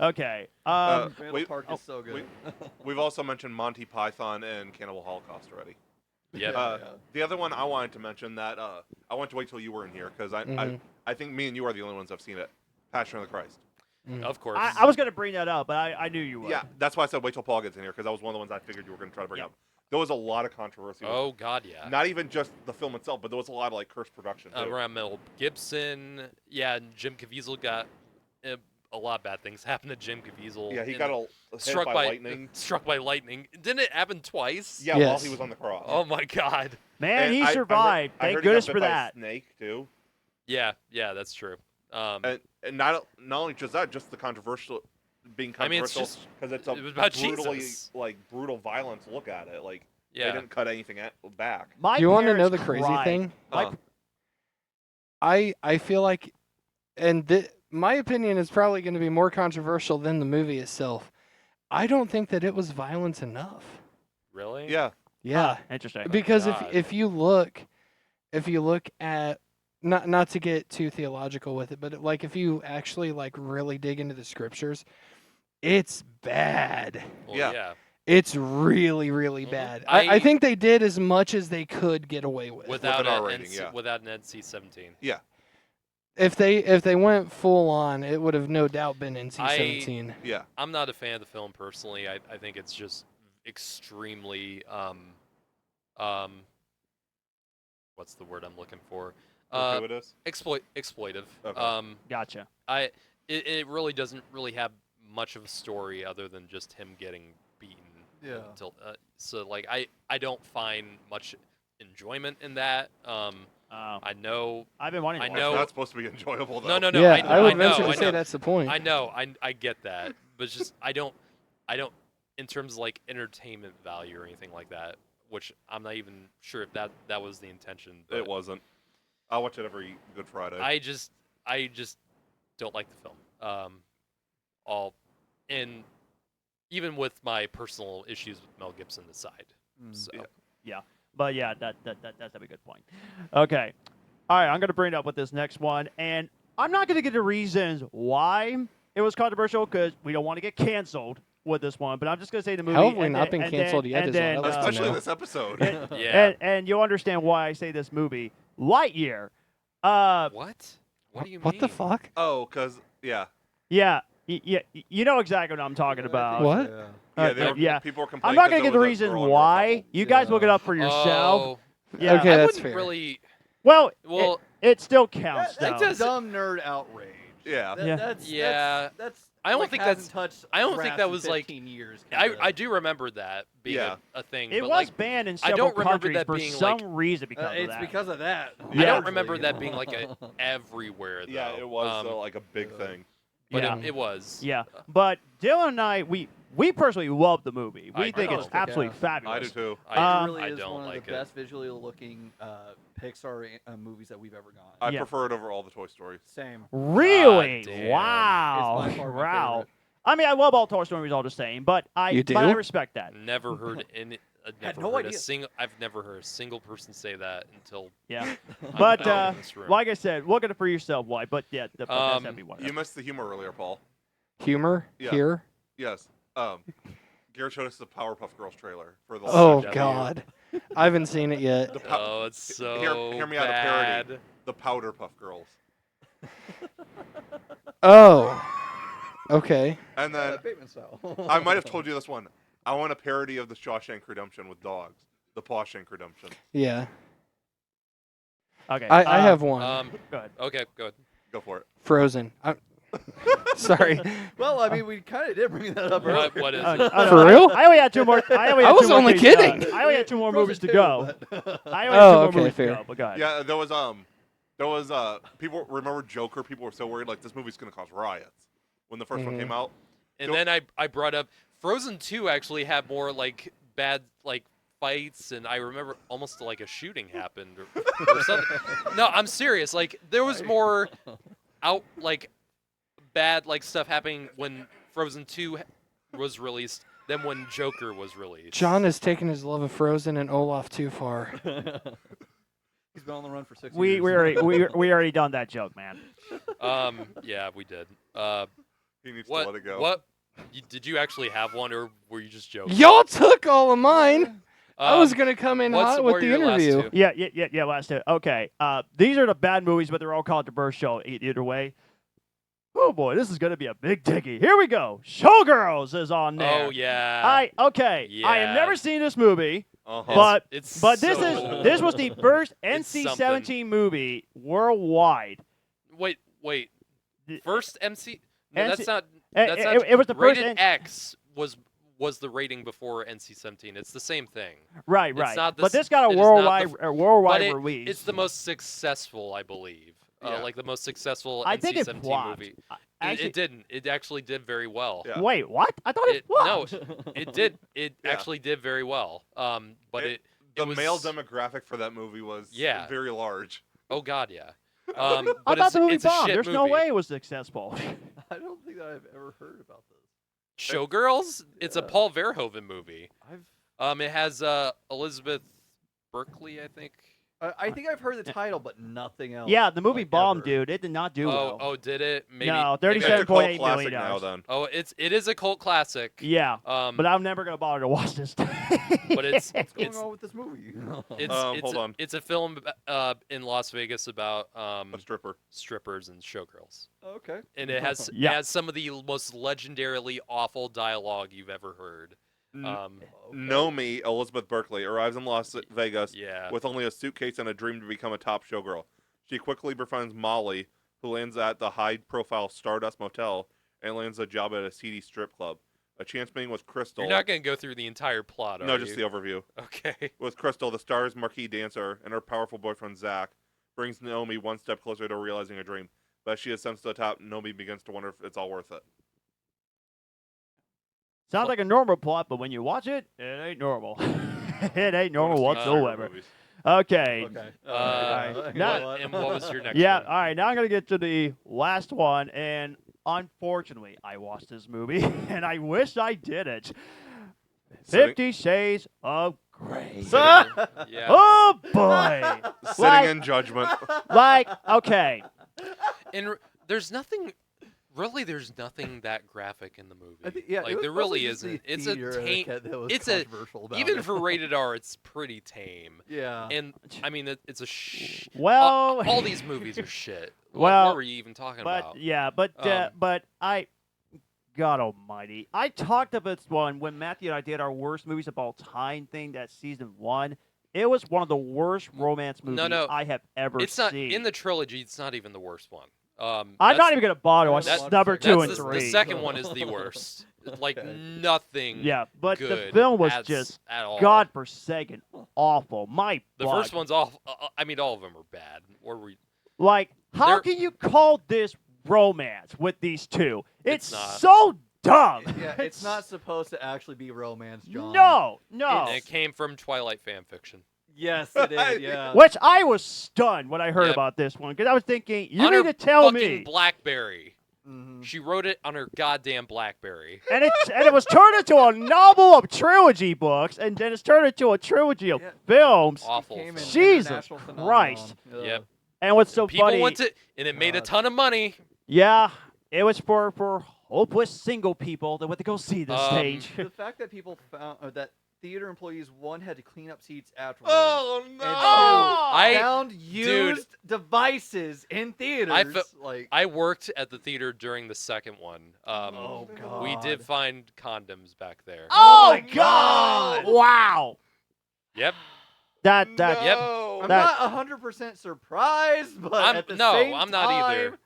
Okay. Randall Park is so good. We've also mentioned Monty Python and Cannibal Holocaust already. Yep. The other one I wanted to mention that I want to wait till you were in here because I think me and you are the only ones that've seen it. Passion of the Christ. Of course. I was going to bring that up, but I knew you would. Yeah, that's why I said wait till Paul gets in here because that was one of the ones I figured you were going to try to bring Yeah. up. There was a lot of controversy. Oh God, yeah. Not even just the film itself, but there was a lot of like cursed production too. Around Mel Gibson, yeah, and Jim Caviezel got a lot of bad things happened to Jim Caviezel. Yeah, he and got hit by lightning. Struck by lightning. Didn't it happen twice? Yeah, while Yes. he was on the cross. Oh my God. Man, And he I heard- survived. I Thank heard he got goodness bit for by a that. snake too. Yeah, that's true. And not only just that, just the controversial being I mean, it's controversial because it's it was about brutally Jesus. like brutal violence look at it. Like Yeah. they didn't cut anything back. My You want to know parents the crazy cried. thing? Uh, I feel like, and my opinion is probably going to be more controversial than the movie itself. I don't think that it was violence enough. Really? yeah, Yeah, Interesting. because God. if you look at not to get too theological with it, but like if you actually like really dig into the scriptures, it's bad. Well, Yeah. yeah. It's really, really Mhm. bad. I- I think they did as much as they could get away with. Without an R an rating, NC, yeah. without an NC-17. If they went full on, it would have no doubt been NC-17. yeah. I'm not a fan of the film personally. I think it's just extremely what's the word I'm looking for? Gratuitous. Exploitive. Okay. Gotcha. It really doesn't really have much of a story other than just him getting beaten. Yeah. Until, so like I don't find much enjoyment in that. I know. I've been wanting to I watch know- It's not supposed to be enjoyable though. No. Yeah, I I would know, venture to I say know. that's the point. I know. I get that, but it's just I don't. In terms of like entertainment value or anything like that, which I'm not even sure if that was the intention. But It wasn't. I watch it every Good Friday. I just don't like the film. And even with my personal issues with Mel Gibson aside. So Yeah. But yeah, that's a good point. Okay. All right, I'm going to bring it up with this next one. And I'm not going to get the reasons why it was controversial because we don't want to get canceled with this one. But I'm just going to say the movie. How have we and not then- been and canceled then- yet and is what then, I'd like to Especially know. this episode. yeah. And you'll understand why I say this movie. Lightyear. What? What do you mean? What the fuck? Oh, cause yeah. Yeah. You know exactly what I'm talking about. What? Yeah, they were, yeah. people were I'm complaining. not 'cause going to there get the was a reason girl under a why. couple. You guys look it up for yourself. Oh, Yeah. Okay, I that's wouldn't fair. really. Well, Well, it still counts, That's though. a dumb nerd outrage. Yeah. Yeah. That's I don't like, think hasn't that's- touched I don't think grass that in was, like- 15 years. I do remember that being Yeah. a thing. It but was like, banned in I several don't remember countries that for being, some like- reason because of it's that. because of that. I don't largely. remember that being like a everywhere though. Yeah, it was Um, like a big thing. but Yeah. it was. Yeah, but Dylan and I, we personally love the movie. We I think do. it's absolutely Yeah. fabulous. I do too. I It really I is don't one of like the it. best visually looking Pixar movies that we've ever gone. I Yeah. prefer it over all the Toy Stories. Same. Really? God damn. Wow. It's by far my Wow. favorite. I mean, I love all Toy Story movies all the same, but I You do? but I respect that. Never heard any. Had Never no heard idea. I've never heard a single person say that until. Yeah. I'm But out of this room. like I said, look at it for yourself, why? But yeah, but that's gotta be one. of You them. missed the humor earlier, Paul. Humor Yeah. here. Yes. Garrett showed us the Powerpuff Girls trailer for the. Oh W. God, I haven't seen it yet. The Oh, it's so hear me out, a parody. bad. The Powderpuff Girls. Oh, okay. And then Bateman style. I might have told you this one. I want a parody of the Shawshank Redemption with dogs. The Pawshank Redemption. Yeah, Okay. I have one. Go ahead. Okay, go ahead. Go for it. Frozen. Sorry. Well, I mean, we kind of did bring that up earlier. What is Oh, it? no, For real? I only had two more. I was only kidding. I only had two more Frozen movies to 2, go. but- I only had Oh, two more okay, movies fair. to go. But go ahead. Yeah, there was people remember Joker. People were so worried like this movie's gonna cause riots when the 1st one came out. And then I brought up Frozen 2 actually had more like bad like fights, and I remember almost like a shooting happened or something. No, I'm serious. Like there was more bad like stuff happening when Frozen 2 was released than when Joker was released. John has taken his love of Frozen and Olaf too far. He's been on the run for 6 We years. we already done that joke, man. Yeah, we did. He needs What? to let it go. What? Did you actually have one, or were you just joking? Y'all took all of mine. I was Um, gonna come in what's- hot what with are the your last interview. two? Yeah. Last two. Okay. These are the bad movies, but they're all controversial either way. Oh boy, this is gonna be a big diggy. Here we go. Showgirls is on there. Oh yeah. I have Yeah. never seen this movie, Uh-huh. but it's this so- this was the first It's NC-17 movie worldwide. Wait. The- First MC? No, NC that's not. It, That's it- not. it was the first. Rated X was the rating before NC-17. It's the same thing. Right. it's not the But s- this got it a is not worldwide the worldwide but release. It's the most successful, I believe. Yeah. Like the most successful I think it NC-17 flopped. movie. Actually, It didn't. It actually did very well. Yeah. wait, what? I thought it, No, flopped. it did. It Yeah. actually did very well. But it The was, male demographic for that movie was Yeah. very large. Oh God, yeah. I But thought the movie it's a bombed. shit There's no movie. way it was successful. I don't think that I've ever heard about this. Showgirls. It's a Yeah. Paul Verhoeven movie. I've It has Elizabeth Berkley, I think. I think I've heard the title, but nothing else. Yeah, the movie like, bombed, ever. dude. It did not do well. Oh, did it? Maybe. No, maybe I- It's a 37.8 cult million classic now. dollars. Then Oh, it is a cult classic. Yeah, But but I'm never gonna bother to watch this. but it's What's going it's on with this movie? Hold on. it's a film in Las Vegas about a stripper. strippers and showgirls, okay. and it has Yeah. it has some of the most legendarily awful dialogue you've ever heard. N- Okay. Nomi Elizabeth Berkley arrives in Las Vegas Yeah. with only a suitcase and a dream to become a top showgirl. She quickly befriends Molly, who lands at the high-profile Stardust Motel and lands a job at a seedy strip club. A chance meeting with Crystal. You're not gonna go through the entire plot, are no, you? just the overview. Okay. With Crystal, the star's marquee dancer, and her powerful boyfriend Zach, brings Naomi one step closer to realizing a dream. But as she ascends to the top, Naomi begins to wonder if it's all worth it. Sounds like a normal plot, but when you watch it, it ain't normal. It ain't normal Wanna see whatsoever. movies. Okay. Okay. What- Now- and what was your next Yeah. one? All right. Now I'm gonna get to the last one, and unfortunately, I watched this movie, and I wish I didn't. Sitting- 50 Shades of Grey. Yeah. Oh boy. Sitting Like- in judgment. Like, okay. And there's nothing. Really, there's nothing that graphic in the movie. I think, yeah, it like was there mostly really just the isn't. It's a theater tame. etiquette that was it's a- controversial about Even it. for rated R, it's pretty tame. Yeah. And I mean, it's a Well, all these movies are shit. Well, what were you even talking but about? yeah, but God Almighty, I talked about this one when Matthew and I did our worst movies of all time thing. That season 1, it was one of the worst romance movies No. I have ever It's not seen. in the trilogy. It's not even the worst one. I'm that's- not even gonna bother. I That's- watched number 2 and that's 3. The second one is the worst. Like Okay. nothing. Yeah, but the good film was at- just at all. godforsaken awful. My The blood. first one's awful. I mean, all of them are bad. Or we. Like, how They're- can you call this romance with these two? It's It's not. so dumb. Yeah, it's not supposed to actually be romance, John. No. And it came from Twilight fan fiction. Yes, it did. Yeah. Which I was stunned when I heard Yep. about this one because I was thinking, you On need her to tell fucking me. BlackBerry. Mhm. She wrote it on her goddamn BlackBerry. And it was turned into a novel of trilogy books, and then it's turned into a trilogy of Yeah. films. Awful. Became an film. Jesus international Christ. phenomenon. Yep. And what's so People funny? went to, and it made a God. ton of money. Yeah, it was for hopeless single people that went to go see the stage. The fact that people found that theater employees, one, had to clean up seats afterwards. Oh no! And two, I- found used devices in theaters. I worked at the theater during the second one. Oh God. We did find condoms back there. Oh my God! God! Wow. Yep. That Yep. No. I'm That- not 100% surprised, but I'm- at the no, same I'm not either. time,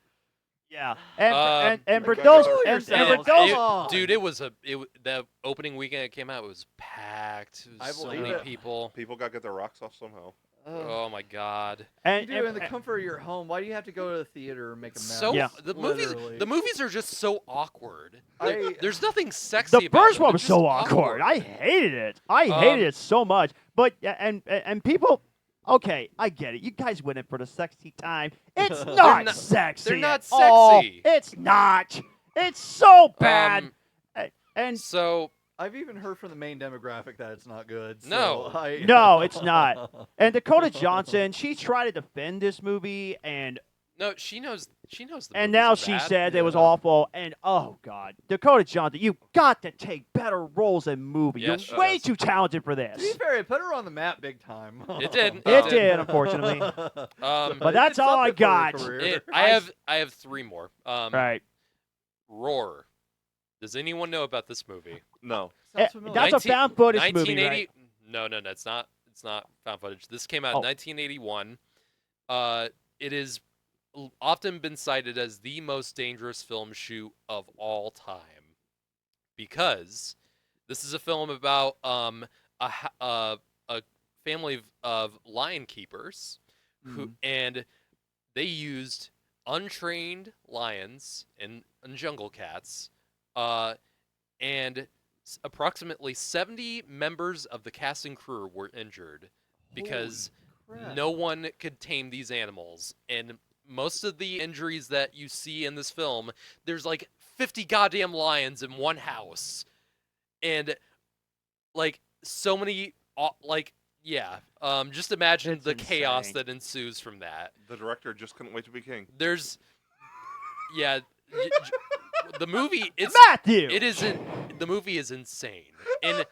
yeah. And for Like, those kill and for yourselves. those Come on. Dude, it was the opening weekend it came out. It was packed. It was I so believe many it. people. People got to get their rocks off somehow. Oh my god. You do in the comfort of your home. Why do you have to go to the theater and make a mess? So Yeah. Literally. the movies are just so awkward. I- There's nothing sexy the about first them. one They're was just so awkward. I hated it. I hated it so much. But and people, okay, I get it. You guys went in for the sexy time. It's not, not- sexy. they're not at all. sexy. It's not. It's so bad. Um, And So I've even heard from the main demographic that it's not good. So No. no, it's not. And Dakota Johnson, she tried to defend this movie, and no, she knows. She knows the. and movies now are she bad. said it was Yeah. awful. And oh god, Dakota Johnson, you got to take better roles in movies. Yes, she You're way does. too talented for To be this. fair, it put her on the map big time. It did. It It did, unfortunately. But that's all I got. I have three more. Right. Roar. Does anyone know about this movie? No. Sounds familiar. That's a 19 found footage movie, 1980. right? No, it's not. It's not found footage. This came out Oh. in 1981. It is often been cited as the most dangerous film shoot of all time because this is a film about a family of lion keepers who and they used untrained lions and jungle cats, and approximately 70 members of the cast and crew were injured because no one could tame these animals. And most of the injuries that you see in this film, there's like 50 goddamn lions in one house, and like so many, just imagine It's the chaos insane. that ensues from that. The director just couldn't wait to be king. There's, the movie. Matthew. The movie is insane, and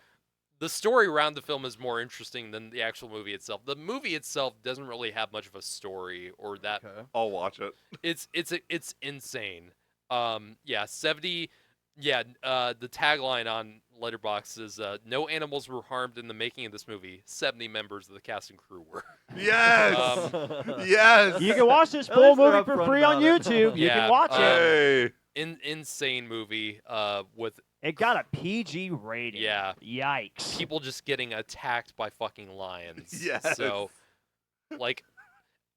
the story around the film is more interesting than the actual movie itself. The movie itself doesn't really have much of a story or that. Okay. I'll watch it. It's insane. 70. Yeah, the tagline on Letterboxd is no animals were harmed in the making of this movie. 70 members of the cast and crew were. Yes. Yes. You can watch this At full least they're movie for upfront free on about it. YouTube. You Yeah, can watch it. Hey. Insane movie with It got a PG rating. Yeah. Yikes. people just getting attacked by fucking lions. Yes. So, like,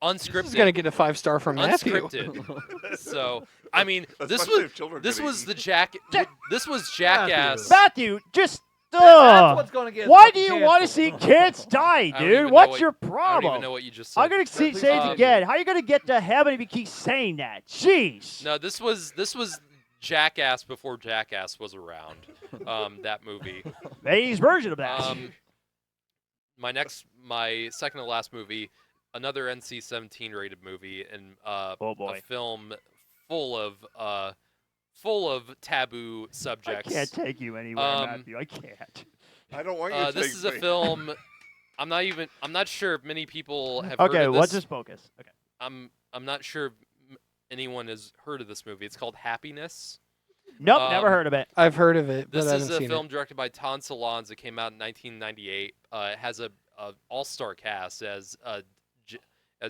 This unscripted. is gonna get a 5-star from Matthew. Unscripted. So, I mean, this Especially was if children this get was eaten. this was Jackass. Matthew, just That's what's gonna get. us why do fucking you want to see canceled. kids die, I don't even dude? know What's what- your I don't problem? even know what you just said. I'm gonna say please it continue. again. How are you gonna get to heaven if you keep saying that? Jeez. No, this was Jackass before Jackass was around. That movie. 80s version of that. My second to last movie, another NC-17 rated movie, and Oh, boy. a film full of taboo I subjects. can't take you anywhere, Um, Matthew. I can't. I don't want you to This take is a me. film. I'm not sure if many people have heard Okay, of let's this. just focus. Okay. I'm not sure if anyone has heard of this movie. It's called Happiness. Nope, never Um, heard of it. I've heard of it, but This I is haven't a seen film it. directed by Ton Solondz. It came out in 1998. It has a all-star cast as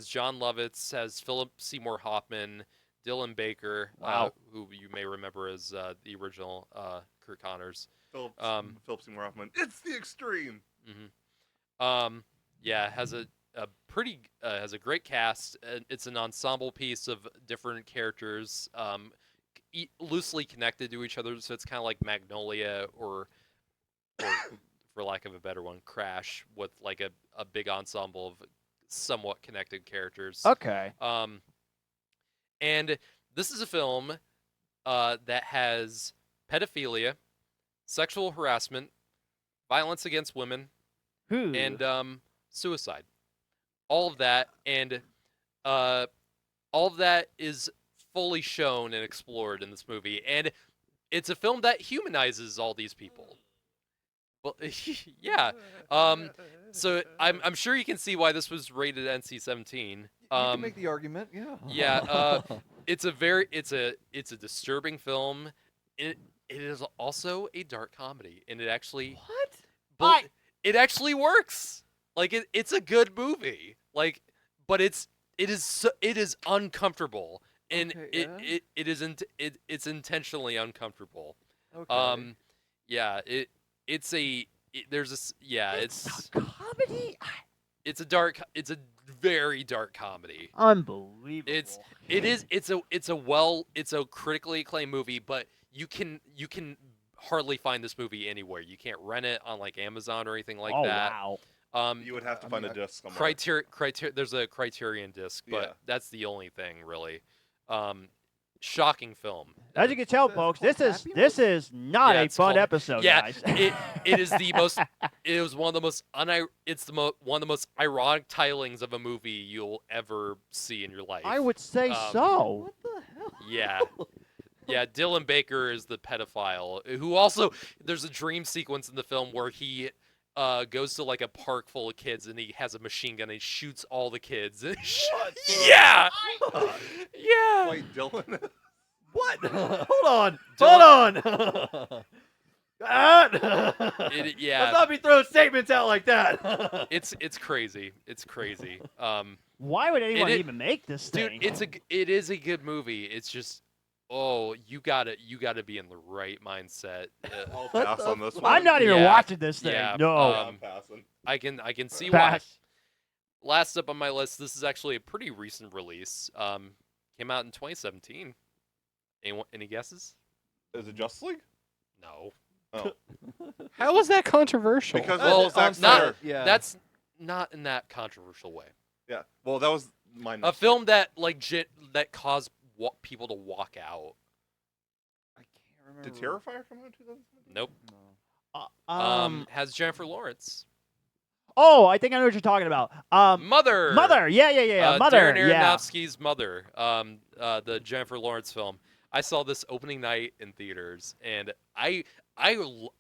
John Lovitz, has Philip Seymour Hoffman, Dylan Baker, Wow. who you may remember as the original Kurt Connors. Philip Seymour Hoffman. It's the extreme. Has has a great cast. It's an ensemble piece of different characters, loosely connected to each other. So it's kind of like Magnolia or for lack of a better one, Crash, with like a big ensemble of somewhat connected characters. Okay. And this is a film that has pedophilia, sexual harassment, violence against women, Who? and suicide. All of that, and all of that is fully shown and explored in this movie, and it's a film that humanizes all these people. Well, yeah. So I'm sure you can see why this was rated NC-17. You can make the argument, yeah. Yeah, it's a disturbing film. It is also a dark comedy, and it actually What? but it actually works. Like it's a good movie. Like, but it is uncomfortable, and Okay, yeah. it's intentionally uncomfortable. Okay. Yeah, there's this yeah it's comedy. it's a very dark comedy. Unbelievable. It's a critically acclaimed movie, but you can hardly find this movie anywhere. You can't rent it on like Amazon or anything like that. Wow. You would have to I find mean, a disc somewhere. There's a Criterion disc, but Yeah. that's the only thing really. Shocking film. As you can tell, It's folks, called this Happiness? is not Yeah, a it's fun called- episode, yeah, guys. it is the most. It was one of the most one of the most ironic tilings of a movie you'll ever see in your life. I would say Um, so. What the hell? Yeah. Yeah, Dylan Baker is the pedophile who also there's a dream sequence in the film where he goes to like a park full of kids and he has a machine gun and he shoots all the kids. Yeah. Yeah. Wait, Dylan? What? Hold on. Dylan- Hold on. Let's Yeah. not be throwing statements out like that. It's crazy. It's crazy. Why would anyone it- even make this Dude, thing? it is a good movie. It's just you gotta be in the right mindset. I'll What pass the on this fuck? one. I'm not even Yeah. watching this thing. Yeah, No. Yeah, I'm passing. I can see why. Pass. Last up on my list, this is actually a pretty recent release. Came out in 2017. Any guesses? Is it Justice League? No. Oh. How was that controversial? Because Well, well, Zack not- Snyder. Yeah. That's not in that controversial way. Yeah. Well, that was my A next film that that caused people to walk out. I can't remember. Did Terrifier come out in 2017? Nope. No. Has Jennifer Lawrence. Oh, I think I know what you're talking about. Mother. Mother. Yeah. Mother. Darren Yeah. Aronofsky's Mother. The Jennifer Lawrence film. I saw this opening night in theaters, and I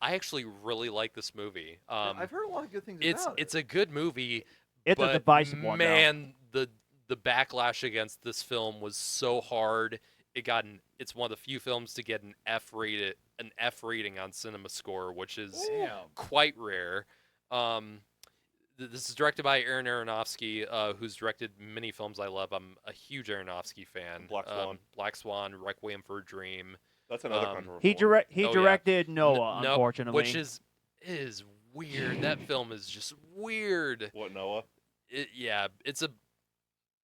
actually really like this movie. I've heard a lot of good things about It's a good movie. It's a but divisive one, though. man, the backlash against this film was so hard. It's one of the few films to get an F rating on CinemaScore, which is Damn. quite rare. This is directed by Aaron Aronofsky, who's directed many films I love. I'm a huge Aronofsky fan. Black Swan. Black Swan, Requiem for a Dream. That's another Um, controversial He one. he Oh, yeah. directed Noah, Nope, unfortunately. which is weird. That film is just weird. What, Noah?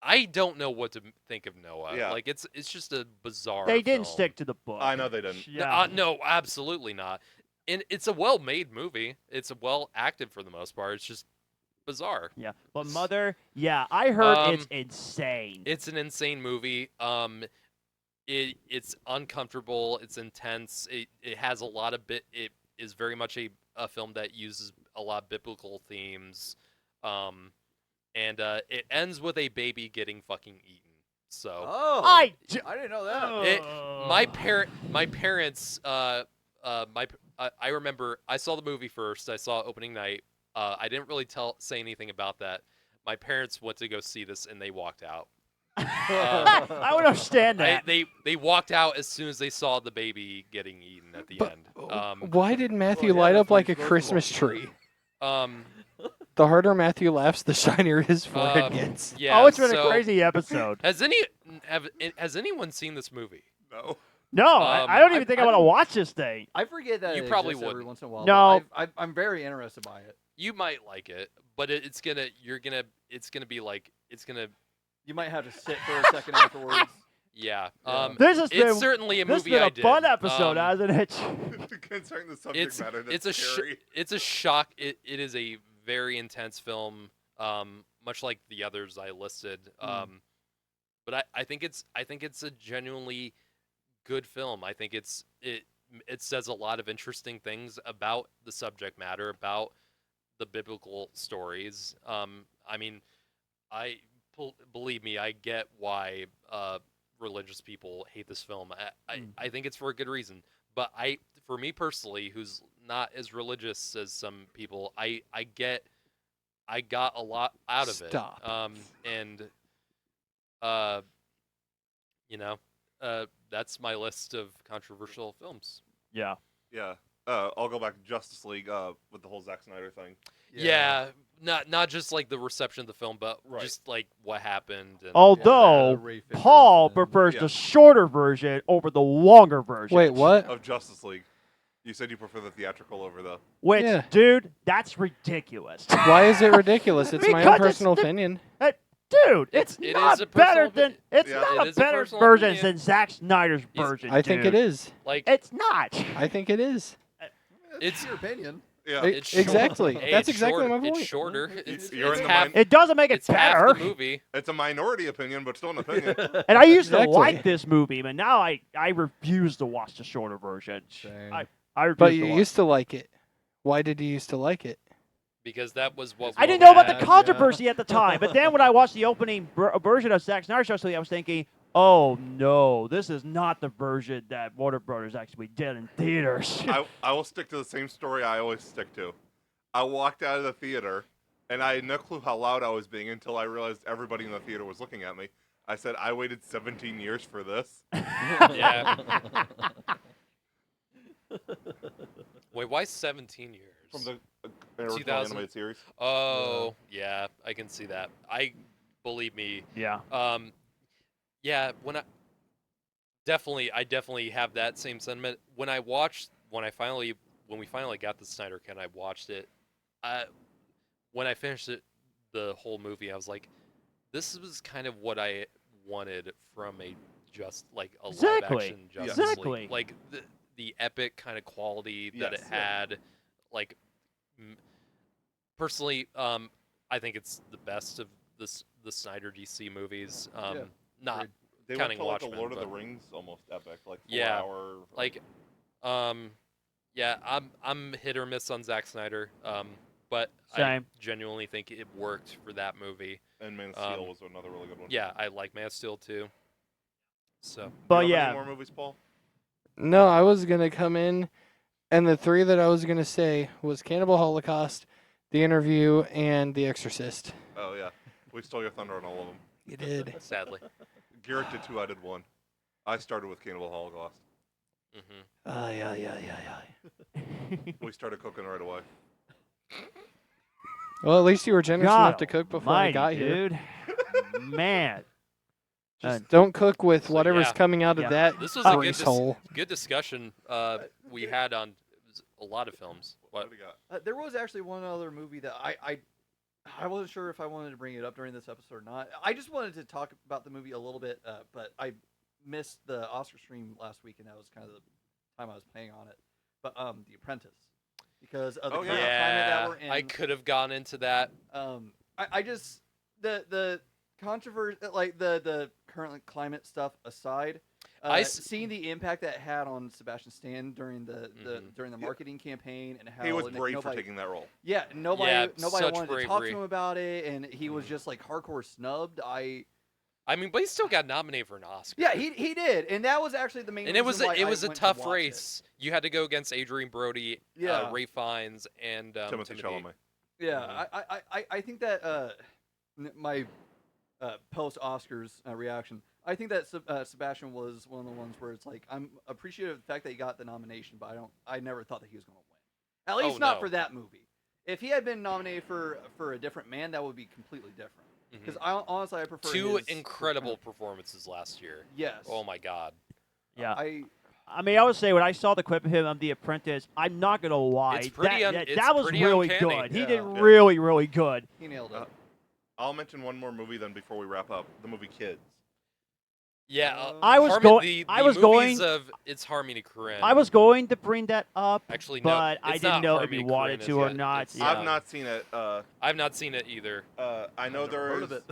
I don't know what to think of Noah. Yeah. Like it's just a bizarre. they didn't film. stick to the book. I know they didn't. Yeah. No, absolutely not. And it's a well-made movie. It's well acted for the most part. It's just bizarre. Yeah. But Mother, yeah, I heard it's Um, insane. It's an insane movie. It's uncomfortable. It's intense. It has a lot of It is very much a film that uses a lot of biblical themes. And it ends with a baby getting fucking eaten. So Oh. I I didn't know that. my parents I remember I saw the movie first. I saw opening night. I didn't really say anything about that. My parents went to go see this and they walked out. I would understand that. They walked out as soon as they saw the baby getting eaten at the But- end. Why did Matthew yeah, light that's up when like a you're supposed to Christmas walk tree? The harder Matthew laughs, the shinier his forehead gets. Yeah. Oh, it's been so a crazy episode. Has anyone seen this movie? No. No, I don't even think I want to watch this thing. I forget that You it probably exists every wouldn't. once in a while. No. but I'm very interested by it. You might like it, but it's gonna be like You might have to sit for a second afterwards. yeah. Yeah. This has It's been certainly a this has movie been I a did. fun episode, hasn't it? Concerning the subject matter, that's it's a scary. it's a shock. It is a very intense film, much like the others I listed. But I think it's a genuinely good film. I think it says a lot of interesting things about the subject matter, about the biblical stories. I mean, believe me, I get why religious people hate this film. I think it's for a good reason. But for me personally, who's not as religious as some people, I got a lot out of Stop. it. And that's my list of controversial films. Yeah. Yeah. I'll go back to Justice League with the whole Zack Snyder thing. Yeah, not just like the reception of the film, but Right. just like what happened. And, Although Ray Fisher Paul incident. prefers Yeah. the shorter version over the longer version. Wait, what? Of Justice League. You said you prefer the theatrical over the... Which, Yeah. dude, that's ridiculous. Why is it ridiculous? It's my Because own it's personal the- opinion. Dude, It it's is not a better personal than opi- it's Yeah, not it a is a better personal version opinion. than Zack Snyder's version. I think dude. it is. like It's not. I think it is. it's your opinion. Yeah. It's Exactly. Hey, That's it's exactly shorter. my point. It's shorter. It's- you're it's in the half. mind- It doesn't make it It's half better. the movie. It's a minority opinion, but still an opinion. And I used Exactly. to like this movie, but now I refuse to watch the shorter version. Same. I refuse But to you watch. used to like it. Why did you used to like it? Because that was what I we didn't know about the had. controversy at the time, but then when I watched the opening version of Zack Snyder's Justice League, I was thinking, oh no, this is not the version that Warner Brothers actually did in theaters. I will stick to the same story I always stick to. I walked out of the theater, and I had no clue how loud I was being until I realized everybody in the theater was looking at me. I said, I waited 17 years for this. Yeah. Wait, why 17 years? From the original 2000? animated series. Oh, yeah, I can see that. Believe me. Yeah. Yeah, I definitely have that same sentiment. When we finally got the Snyder Cut, I watched it. When I finished it, the whole movie, I was like, this was kind of what I wanted from a live Exactly. action Justice Exactly. League. Like the epic kind of quality that it Yes. had. Like, personally, I think it's the best of the Snyder DC movies. Yeah. Not They counting went to like a Watchmen, Lord of the but- Rings almost epic, like 4 Yeah, hour. like, yeah, I'm hit or miss on Zack Snyder. But I Same. genuinely think it worked for that movie. And Man of Steel was another really good one. Yeah, I like Man of Steel too. So But Do you have yeah, any more movies, Paul? No, I was gonna come in, and the three that I was gonna say was Cannibal Holocaust, The Interview, and The Exorcist. Oh yeah, we stole your thunder on all of them. You did. sadly. Garrett did 2, I did 1. I started with Cannibal Holocaust. Hmm. Yeah. We started cooking right away. Well, at least you were generous God enough to cook before I got almighty, here. dude. Man. Just don't cook with So, whatever's yeah. coming out of Yeah. that This was a good grease hole. good discussion we had on a lot of films. What do you got? There was actually one other movie that I wasn't sure if I wanted to bring it up during this episode or not. I just wanted to talk about the movie a little bit, but I missed the Oscar stream last week, and that was kind of the time I was playing on it. But The Apprentice, because of the Oh, current yeah. climate that Yeah, we're in. I could have gone into that. I just the controversy, like the current climate stuff aside, seeing the impact that had on Sebastian Stan during the during the marketing campaign and how He was n- brave for nobody, taking that role. yeah, nobody Yeah, nobody such wanted to talk to bravery. him about it, and he was just like hardcore snubbed. I mean, but he still got nominated for an Oscar. Yeah, he did, and that was actually the main. And it was reason why it I was a went to tough watch it. race. You had to go against Adrian Brody, Yeah. Ray Fiennes, and Timothy Chalamet. Yeah, I think that my post Oscars reaction. I think that Sebastian was one of the ones where it's like I'm appreciative of the fact that he got the nomination, but I never thought that he was going to win. At least Oh, not no. for that movie. If he had been nominated for a different man, that would be completely different. Mhm. Because honestly, I prefer Two his incredible performances last year. Yes. Oh my God. Yeah. I mean, I would say when I saw the clip of him on The Apprentice, I'm not gonna lie, It's pretty that was pretty really uncanny. good. He Yeah. did Yeah. really, really good. he nailed it. I'll mention one more movie then before we wrap up. The movie Kids. Yeah, I was Harmony, I the was movies going- of it's Harmony Korine. I was going to bring that up, Actually no, but I it's didn't not know if Harmony you wanted Korine to or yet. not. It's, Yeah. I've not seen it. I've not seen it either. I know there Heard is. of it.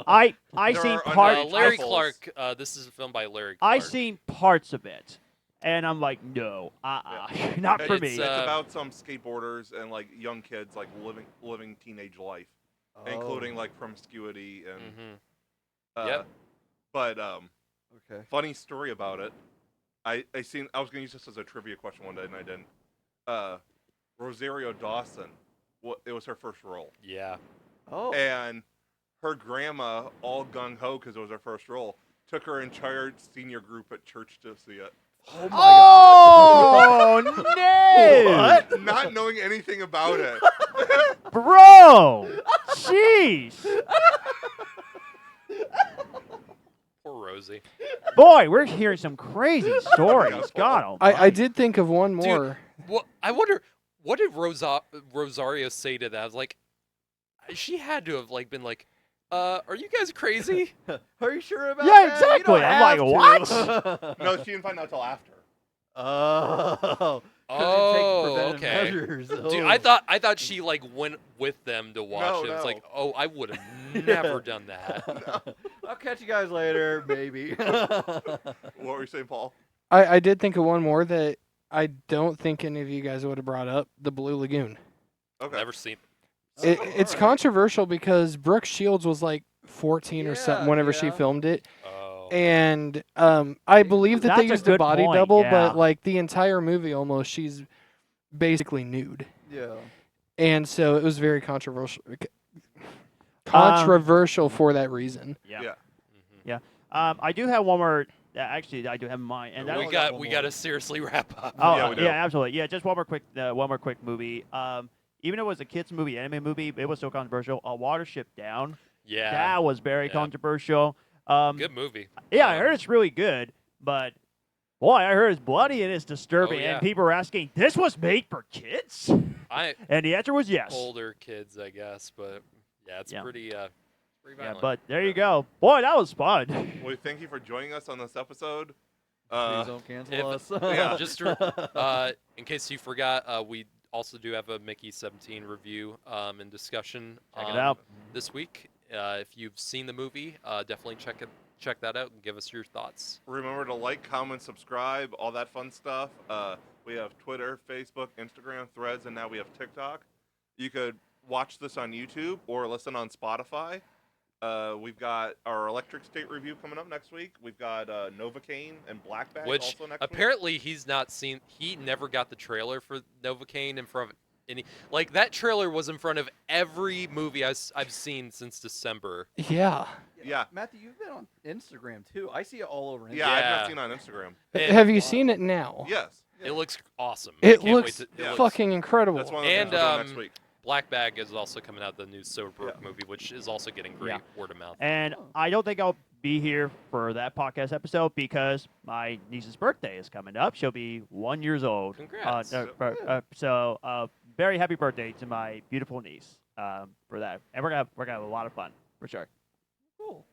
I There seen are part. underage Larry couples. Clark. This is a film by Larry I Clark. seen parts of it, and I'm like, no, not for It's, me. It's uh, about some skateboarders and like young kids like living teenage life, including like promiscuity and. Mhm. Yep. But Okay. funny story about it. I was gonna use this as a trivia question one day and I didn't. Rosario Dawson. It was her first role, Yeah. Oh. and her grandma, all gung ho because it was her first role, took her entire senior group at church to see it. Oh my Oh no! What? Not knowing anything about it. Bro! Jeez! Poor Rosie. Boy, we're hearing some crazy stories. God I almighty. did think of one more. Well, I wonder what did Rosario say to that? I was like, she had to have like been like, are you guys crazy? Are you sure about Yeah, that? You exactly. don't I'm like, have to. No, she didn't find out till after. Oh. Oh, okay. Measures. Dude, Oh. I thought she like went with them to watch No, it. It's no. like, oh, I would have never done that. I'll catch you guys later, maybe. What were you saying, Paul? I did think of one more that I don't think any of you guys would have brought up. The Blue Lagoon. Okay. Never seen. It's alright. controversial because Brooke Shields was like 14 or something Yeah, whenever she yeah. filmed it. Oh. And I believe that they That's a used a good body point, double, yeah. but like the entire movie almost, she's basically nude. Yeah. And so it was very controversial for that reason. Yeah. Yeah. Mhm. I do have one more. Actually, I do have mine, and that We was- got to seriously wrap up. Oh, Yeah, we do. absolutely. Yeah, just one more quick movie. Even though it was a kids movie, anime movie, it was so controversial. Watership Down. Yeah. That was very Yeah. controversial. Good movie. Yeah, I heard it's really good, but boy, I heard it's bloody and it's disturbing. Oh, yeah. And people were asking, "This was made for kids?" I And the answer was yes. older kids, I guess, but yeah, it's Yeah. pretty Yeah, violent. but there you go. Boy, that was fun. Well, thank you for joining us on this episode. Please don't cancel if- us. yeah. just in case you forgot, we also do have a Mickey 17 review and discussion. Check it out. This week. If you've seen the movie, definitely check that out and give us your thoughts. Remember to like, comment, subscribe, all that fun stuff. We have Twitter, Facebook, Instagram, Threads, and now we have TikTok. You could watch this on YouTube or listen on Spotify. We've got our Electric State review coming up next week. We've got Novocaine and Black Bag Which also next week. apparently he's not seen. He never got the trailer for Novocaine in front of any. Like that trailer was in front of every movie I've seen since December. Yeah. Yeah. Matthew, you've been on Instagram too. I see it all over Instagram. Yeah, I've Yeah. not seen it on Instagram. And Have you seen it now? Yes. it looks awesome. I It can't looks wait to, yeah. fucking incredible. That's one of the And, things we're doing next week. Black Bag is also coming out, the new Soderbergh movie, which is also getting great Yeah. word of mouth. And I don't think I'll be here for that podcast episode because my niece's birthday is coming up. She'll be 1 year old. Congrats. So very happy birthday to my beautiful niece for that. And we're gonna have a lot of fun for sure. Cool.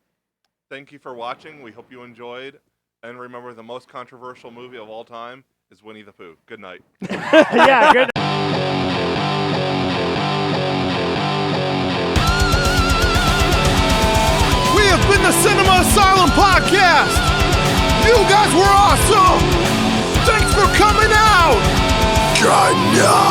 Thank you for watching. We hope you enjoyed. And remember, the most controversial movie of all time is Winnie the Pooh. Good night. Yeah, good. We have been the Cinema Asylum Podcast. You guys were awesome. Thanks for coming out. Good night.